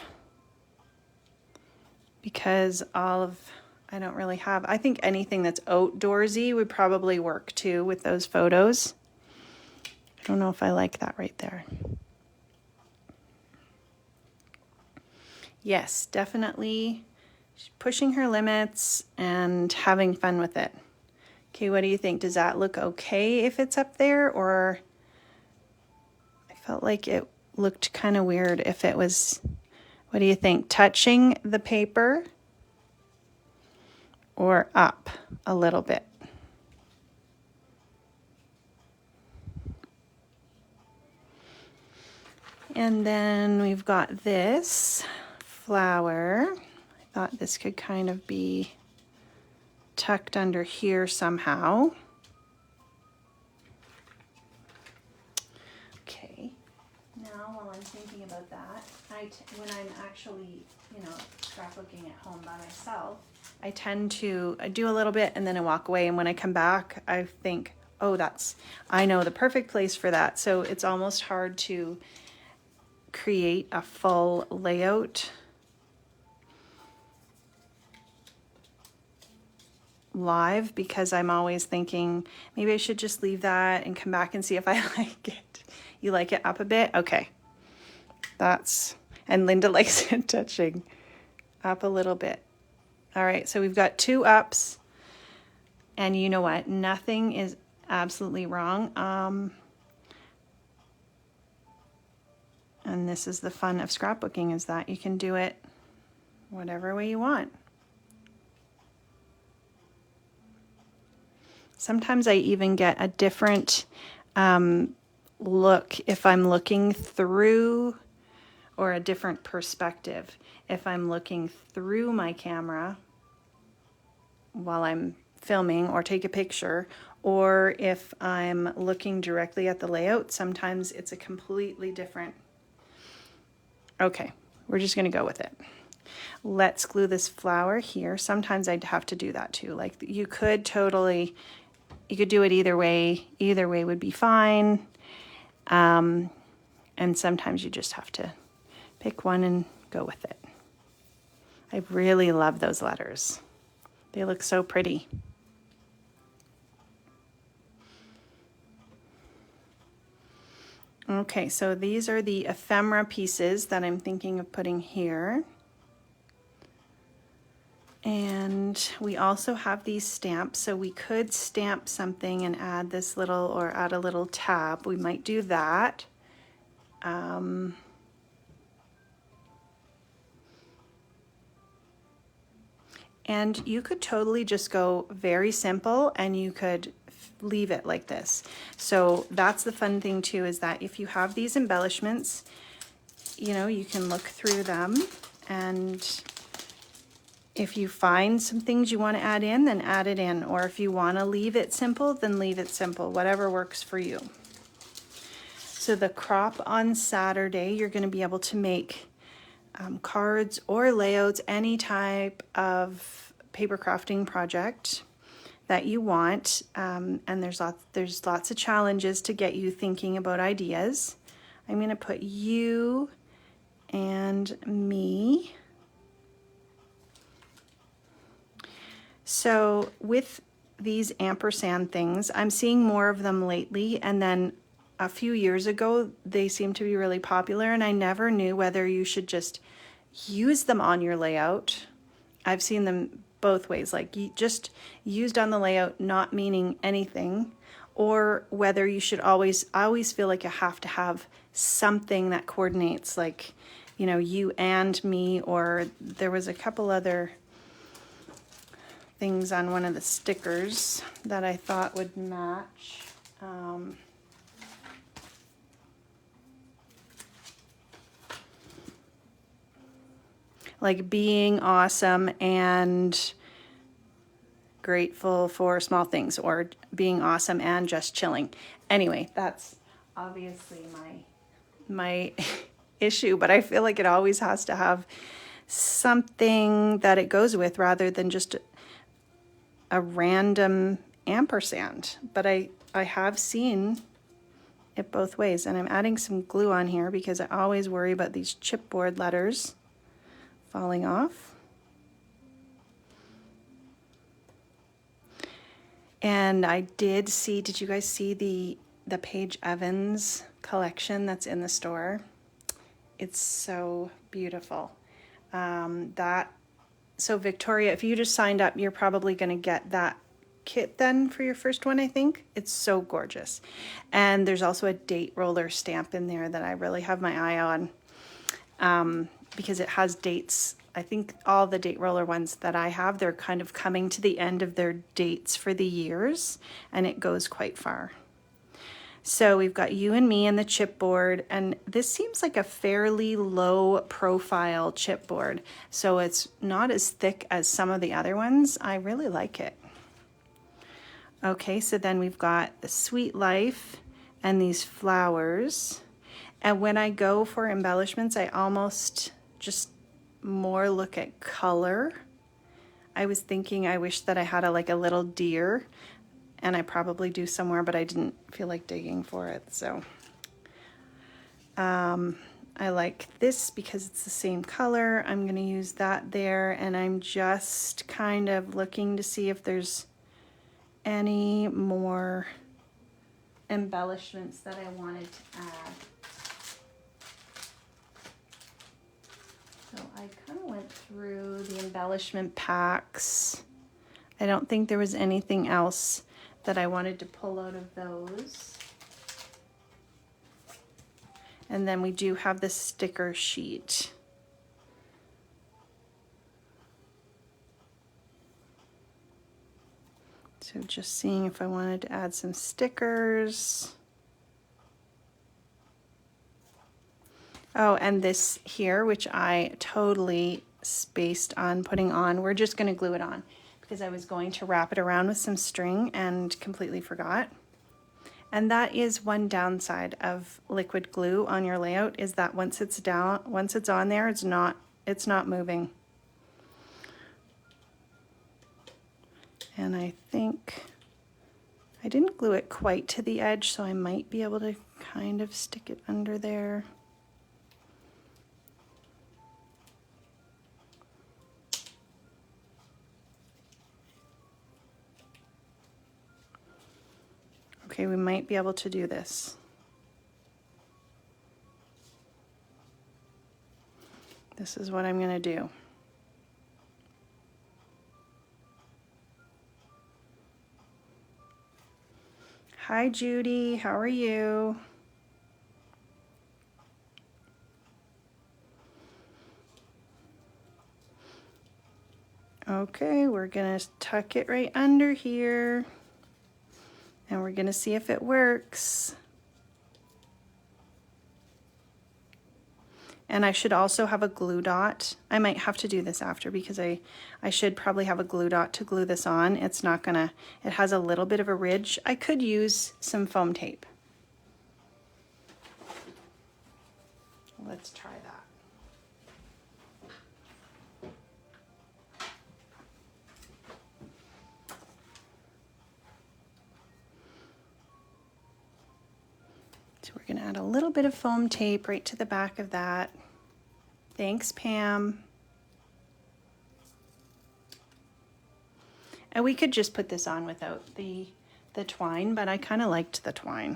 A: because I don't really have, I think anything that's outdoorsy would probably work too with those photos. I don't know if I like that right there. Yes, definitely pushing her limits and having fun with it. Okay, what do you think? Does that look okay if it's up there, or I felt like it looked kind of weird if it was, what do you think? Touching the paper or up a little bit? And then we've got this flower. I thought this could kind of be tucked under here somehow. Okay, now while I'm thinking about that, when I'm actually, scrapbooking at home by myself, I tend to do a little bit and then I walk away, and when I come back, I think, oh, I know the perfect place for that. So it's almost hard to create a full layout live, because I'm always thinking maybe I should just leave that and come back and see if I like it. You like it up a bit? Okay. And Linda likes it touching up a little bit. All right, so we've got 2 ups, and you know what? Nothing is absolutely wrong. And this is the fun of scrapbooking, is that you can do it whatever way you want. Sometimes I even get a different look if I'm looking through, or a different perspective if I'm looking through my camera while I'm filming or take a picture, or if I'm looking directly at the layout. Sometimes it's a completely different. Okay, we're just going to go with it. Let's glue this flower here. Sometimes I'd have to do that too. Like you could do it either way. Either way would be fine. And sometimes you just have to pick one and go with it. I really love those letters. They look so pretty. Okay, so these are the ephemera pieces that I'm thinking of putting here. And we also have these stamps, so we could stamp something and add this little, or add a little tab. We might do that. And you could totally just go very simple, and you could leave it like this. So that's the fun thing too, is that if you have these embellishments, you can look through them, and if you find some things you want to add in, then add it in. Or if you want to leave it simple, then leave it simple, whatever works for you. So the crop on Saturday, you're going to be able to make cards or layouts, any type of paper crafting project that you want. And there's lots of challenges to get you thinking about ideas. I'm going to put you and me. So with these ampersand things, I'm seeing more of them lately, and then a few years ago they seemed to be really popular, and I never knew whether you should just use them on your layout. I've seen them both ways, like just used on the layout not meaning anything, or whether you should I always feel like you have to have something that coordinates, like you and me, or there was a couple other things on one of the stickers that I thought would match. Like being awesome and grateful for small things or being awesome and just chilling. Anyway, that's obviously my issue, but I feel like it always has to have something that it goes with rather than just a random ampersand. But I have seen it both ways, and I'm adding some glue on here because I always worry about these chipboard letters falling off. And I did see, did you guys see the Paige Evans collection that's in the store? It's so beautiful. So Victoria, if you just signed up, you're probably going to get that kit then for your first one, I think. It's so gorgeous. And there's also a date roller stamp in there that I really have my eye on because it has dates. I think all the date roller ones that I have, they're kind of coming to the end of their dates for the years, and it goes quite far. So we've got you and me and the chipboard, and this seems like a fairly low profile chipboard. So it's not as thick as some of the other ones. I really like it. Okay, so then we've got the Sweet Life and these flowers. And when I go for embellishments, I almost just more look at color. I was thinking I wish that I had like a little deer, and I probably do somewhere, but I didn't feel like digging for it. So I like this because it's the same color. I'm going to use that there, and I'm just kind of looking to see if there's any more embellishments that I wanted to add. So I kind of went through the embellishment packs. I don't think there was anything else that I wanted to pull out of those. And then we do have the sticker sheet. So just seeing if I wanted to add some stickers. Oh, and this here, which I totally spaced on putting on, we're just going to glue it on because I was going to wrap it around with some string and completely forgot. And that is one downside of liquid glue on your layout, is that once it's on there, it's not moving. And I think I didn't glue it quite to the edge, so I might be able to kind of stick it under there. Okay, we might be able to do this. This is what I'm going to do. Hi, Judy. How are you? Okay, we're going to tuck it right under here. And we're going to see if it works. And I should also have a glue dot. I might have to do this after because I should probably have a glue dot to glue this on. It's not gonna, it has a little bit of a ridge. I could use some foam tape. Let's try that. So we're gonna add a little bit of foam tape right to the back of that. Thanks, Pam. And we could just put this on without the twine, but I kind of liked the twine.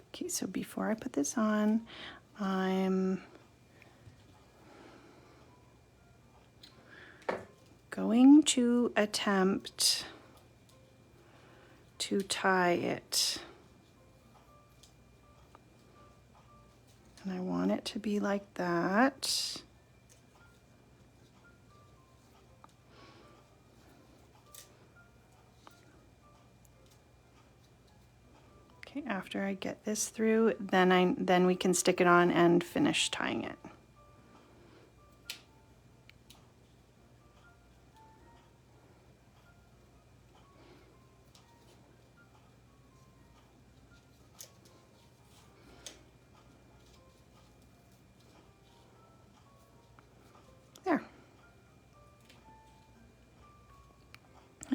A: Okay, so before I put this on, I'm going to attempt to tie it. And I want it to be like that. Okay, after I get this through, then we can stick it on and finish tying it.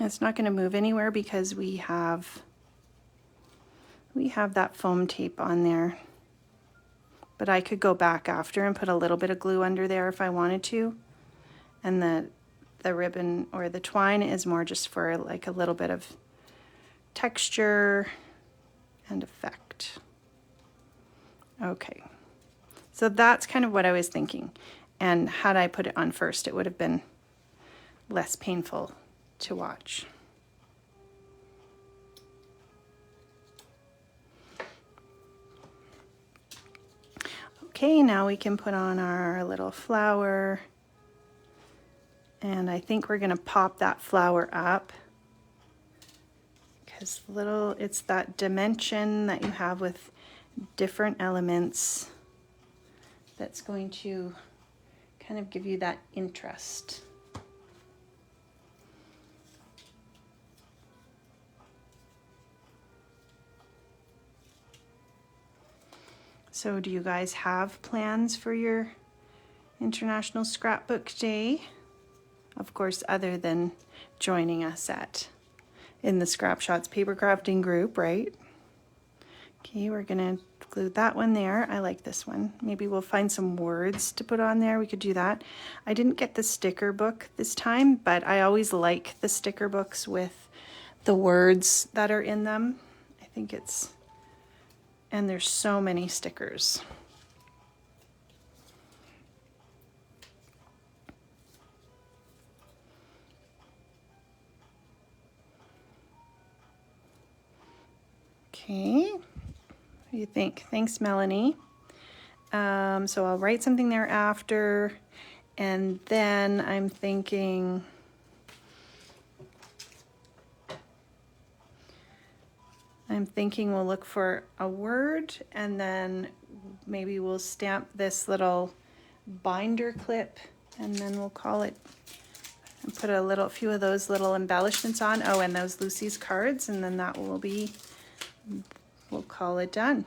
A: It's not going to move anywhere because we have that foam tape on there. But I could go back after and put a little bit of glue under there if I wanted to. And the ribbon or the twine is more just for like a little bit of texture and effect. Okay, so that's kind of what I was thinking. And had I put it on first, it would have been less painful to watch. Okay, now we can put on our little flower. And I think we're gonna pop that flower up because it's that dimension that you have with different elements that's going to kind of give you that interest. So do you guys have plans for your International Scrapbook Day? Of course, other than joining us in the Scrap Shotz paper crafting group, right? Okay, we're gonna glue that one there. I like this one. Maybe we'll find some words to put on there. We could do that. I didn't get the sticker book this time, but I always like the sticker books with the words that are in them. I think and there's so many stickers. Okay, what do you think? Thanks, Melanie. So I'll write something there after, and then I'm thinking we'll look for a word, and then maybe we'll stamp this little binder clip, and then we'll call it, and put a few of those little embellishments on. Oh, and those Lucy's cards, and then that will be, we'll call it done.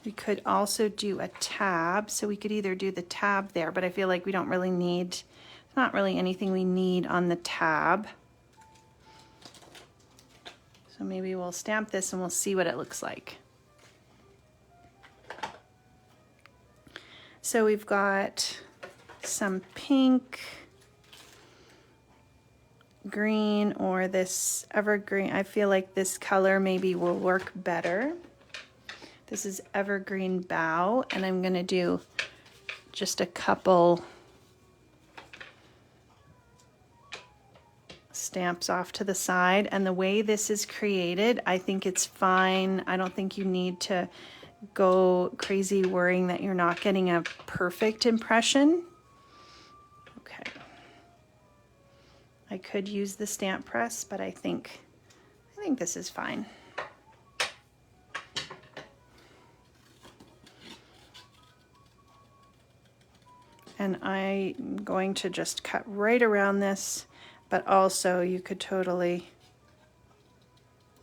A: We could also do a tab, so we could either do the tab there, but I feel like we don't really need, not really anything we need on the tab. So maybe we'll stamp this and we'll see what it looks like. So we've got some pink, green, or this evergreen. I feel like this color maybe will work better. This is Evergreen Bough, and I'm gonna do just a couple stamps off to the side. And the way this is created, I think it's fine. I don't think you need to go crazy worrying that you're not getting a perfect impression. Okay. I could use the stamp press, but I think this is fine. And I'm going to just cut right around this, but also you could totally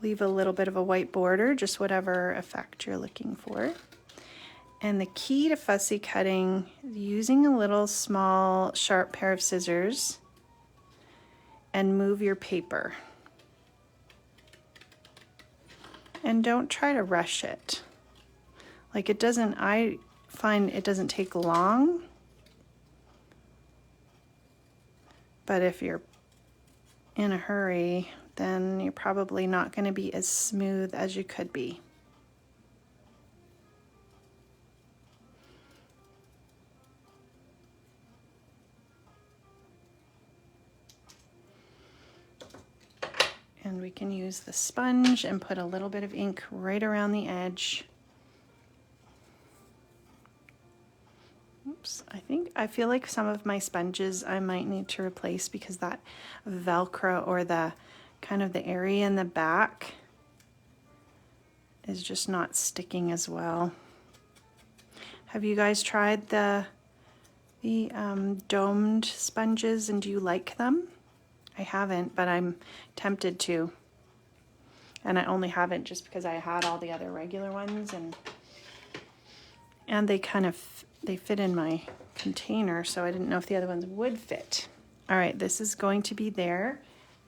A: leave a little bit of a white border, just whatever effect you're looking for. And the key to fussy cutting, using a little small sharp pair of scissors, and move your paper. And don't try to rush it. Like I find it doesn't take long. But if you're in a hurry, then you're probably not going to be as smooth as you could be. And we can use the sponge and put a little bit of ink right around the edge. Oops, I feel like some of my sponges I might need to replace because that Velcro, or the kind of the area in the back, is just not sticking as well. Have you guys tried the domed sponges, and do you like them? I haven't, but I'm tempted to. And I only haven't just because I had all the other regular ones, and they kind of, they fit in my container, so I didn't know if the other ones would fit. All right, this is going to be there,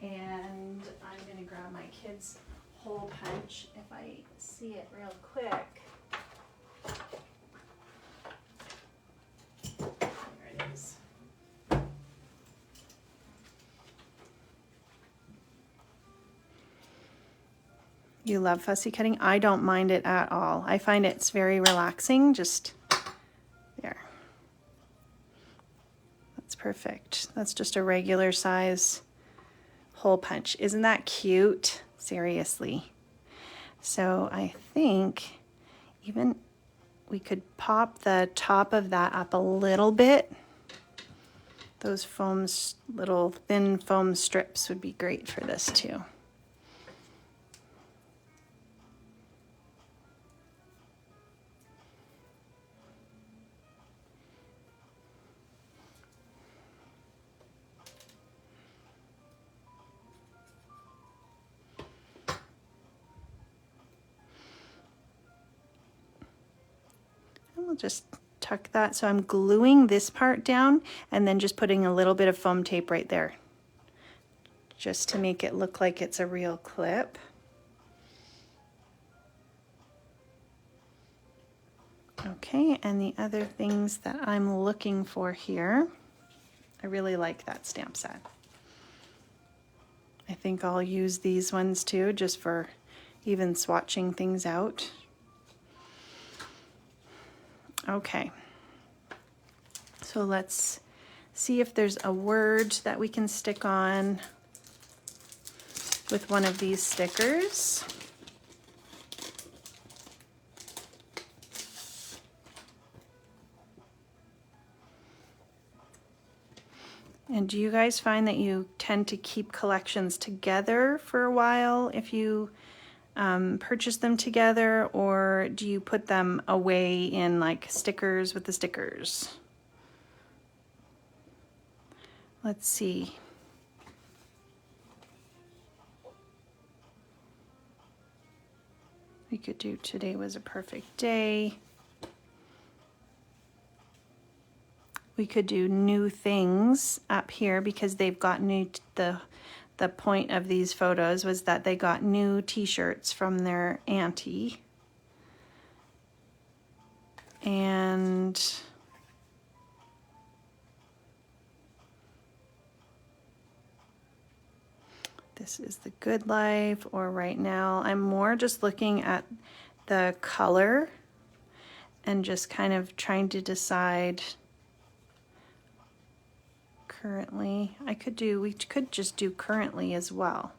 A: and I'm gonna grab my kids' hole punch if I see it real quick. There it is. You love fussy cutting? I don't mind it at all. I find it's very relaxing, just there. That's perfect. That's just a regular size hole punch. Isn't that cute? Seriously. So I think even we could pop the top of that up a little bit. Those foams, little thin foam strips would be great for this too. We'll just tuck that. So I'm gluing this part down and then just putting a little bit of foam tape right there, just to make it look like it's a real clip. Okay, and the other things that I'm looking for here, I really like that stamp set. I think I'll use these ones too, just for even swatching things out. Okay, so let's see if there's a word that we can stick on with one of these stickers. And do you guys find that you tend to keep collections together for a while if you purchase them together, or do you put them away in like stickers with the stickers? Let's see. We could do Today Was a Perfect Day. We could do New Things up here because they've got new, the point of these photos was that they got new t-shirts from their auntie. And this is The Good Life, or right now I'm more just looking at the color and just kind of trying to decide. Currently, we could just do currently as well.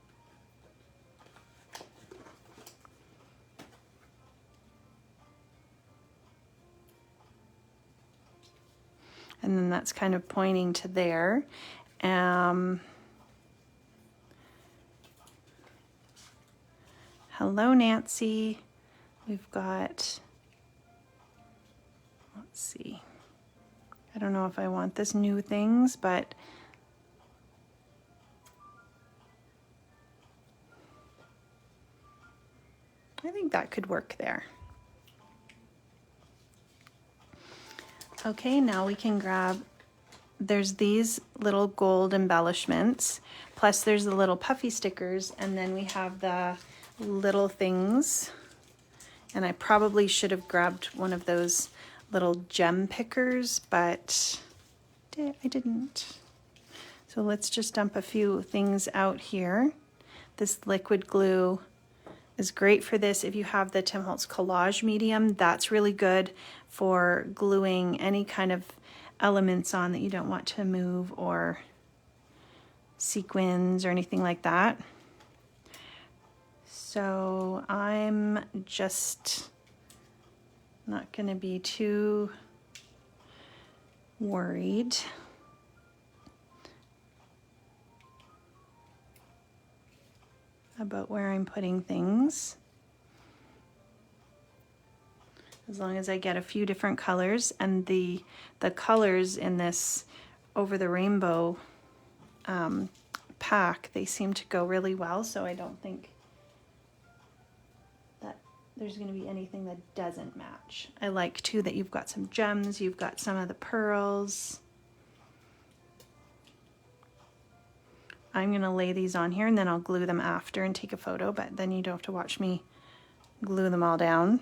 A: And then that's kind of pointing to there. Hello, Nancy. We've got, let's see. I don't know if I want this New Things, but I think that could work there. Okay, now we can grab, there's these little gold embellishments, plus there's the little puffy stickers, and then we have the little things. And I probably should have grabbed one of those little gem pickers, but I didn't. So let's just dump a few things out here. This liquid glue is great for this. If you have the Tim Holtz collage medium, that's really good for gluing any kind of elements on that you don't want to move, or sequins or anything like that. So I'm just not going to be too worried. About where I'm putting things. As long as I get a few different colors, and the colors in this Over the Rainbow pack, they seem to go really well, so I don't think that there's going to be anything that doesn't match. I like too that you've got some gems, you've got some of the pearls. I'm going to lay these on here and then I'll glue them after and take a photo, but then you don't have to watch me glue them all down.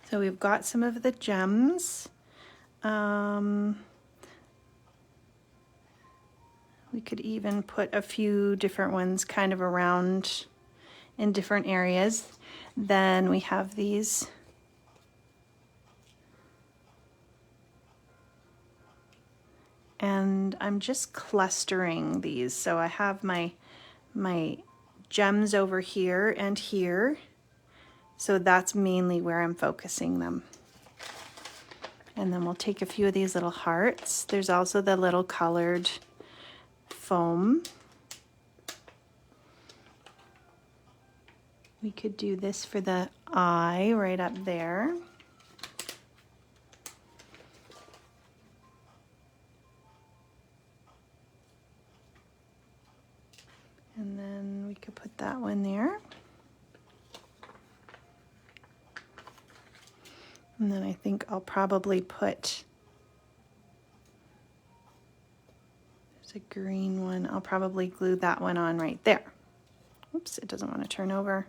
A: So we've got some of the gems. We could even put a few different ones kind of around in different areas. Then we have these and I'm just clustering these. So I have my gems over here and here. So that's mainly where I'm focusing them. And then we'll take a few of these little hearts. There's also the little colored foam. We could do this for the eye right up there. And then we could put that one there. And then I think I'll probably put, there's a green one, I'll probably glue that one on right there. Oops, it doesn't want to turn over.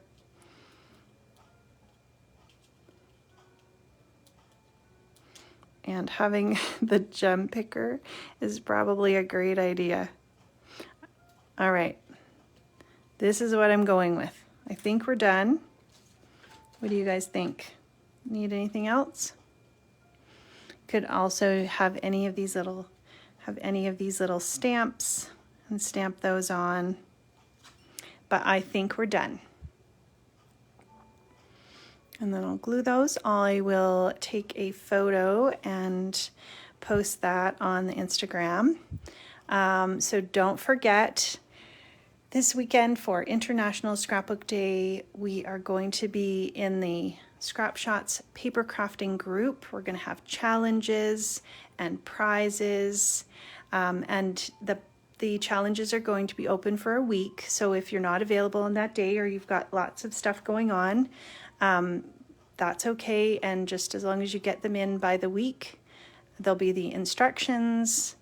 A: And having the gem picker is probably a great idea. All right, this is what I'm going with. I think we're done. What do you guys think? Need anything else? Could also have any of these little stamps and stamp those on. But I think we're done. And then I'll glue those. I will take a photo and post that on the Instagram. So don't forget, this weekend for International Scrapbook Day, we are going to be in the Scrap Shotz paper crafting group. We're going to have challenges and prizes, and the challenges are going to be open for a week. So if you're not available on that day or you've got lots of stuff going on, that's okay. And just as long as you get them in by the week, there'll be the instructions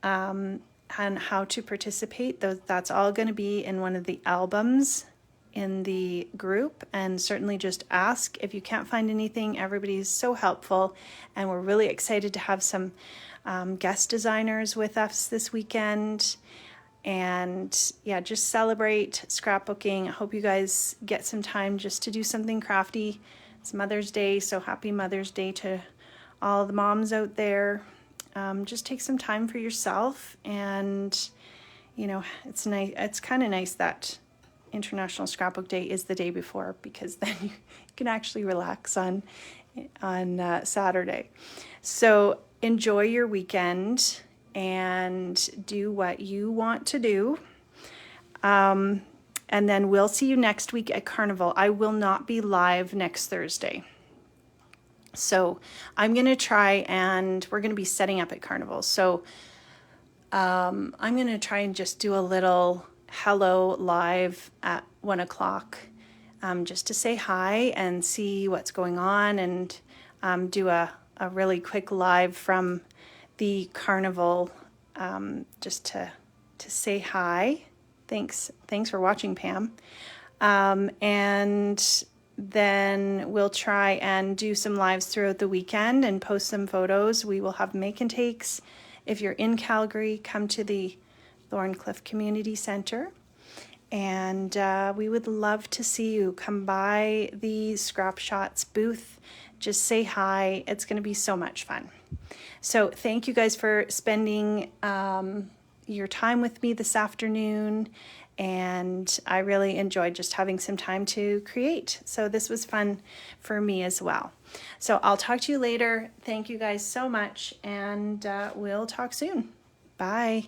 A: on how to participate. That's all going to be in one of the albums in the group, and certainly just ask if you can't find anything. Everybody's so helpful, and we're really excited to have some guest designers with us this weekend. And yeah, just celebrate scrapbooking. I hope you guys get some time just to do something crafty. It's Mother's Day, so happy Mother's Day to all the moms out there. Just take some time for yourself, and you know, it's nice. It's kind of nice that International Scrapbook Day is the day before, because then you can actually relax on Saturday. So enjoy your weekend and do what you want to do. And then we'll see you next week at Carnival. I will not be live next Thursday. So I'm going to try, and we're going to be setting up at Carnival. So I'm going to try and just do a little hello live at 1 o'clock, just to say hi and see what's going on, and do a really quick live from the Carnival, just to say hi. Thanks for watching, Pam. And then we'll try and do some lives throughout the weekend and post some photos. We will have make and takes. If you're in Calgary, come to the Thorncliffe Community Center, and we would love to see you. Come by the Scrap Shotz booth. Just say hi. It's going to be so much fun. So thank you guys for spending your time with me this afternoon, and I really enjoyed just having some time to create. So this was fun for me as well. So I'll talk to you later. Thank you guys so much, and we'll talk soon. Bye.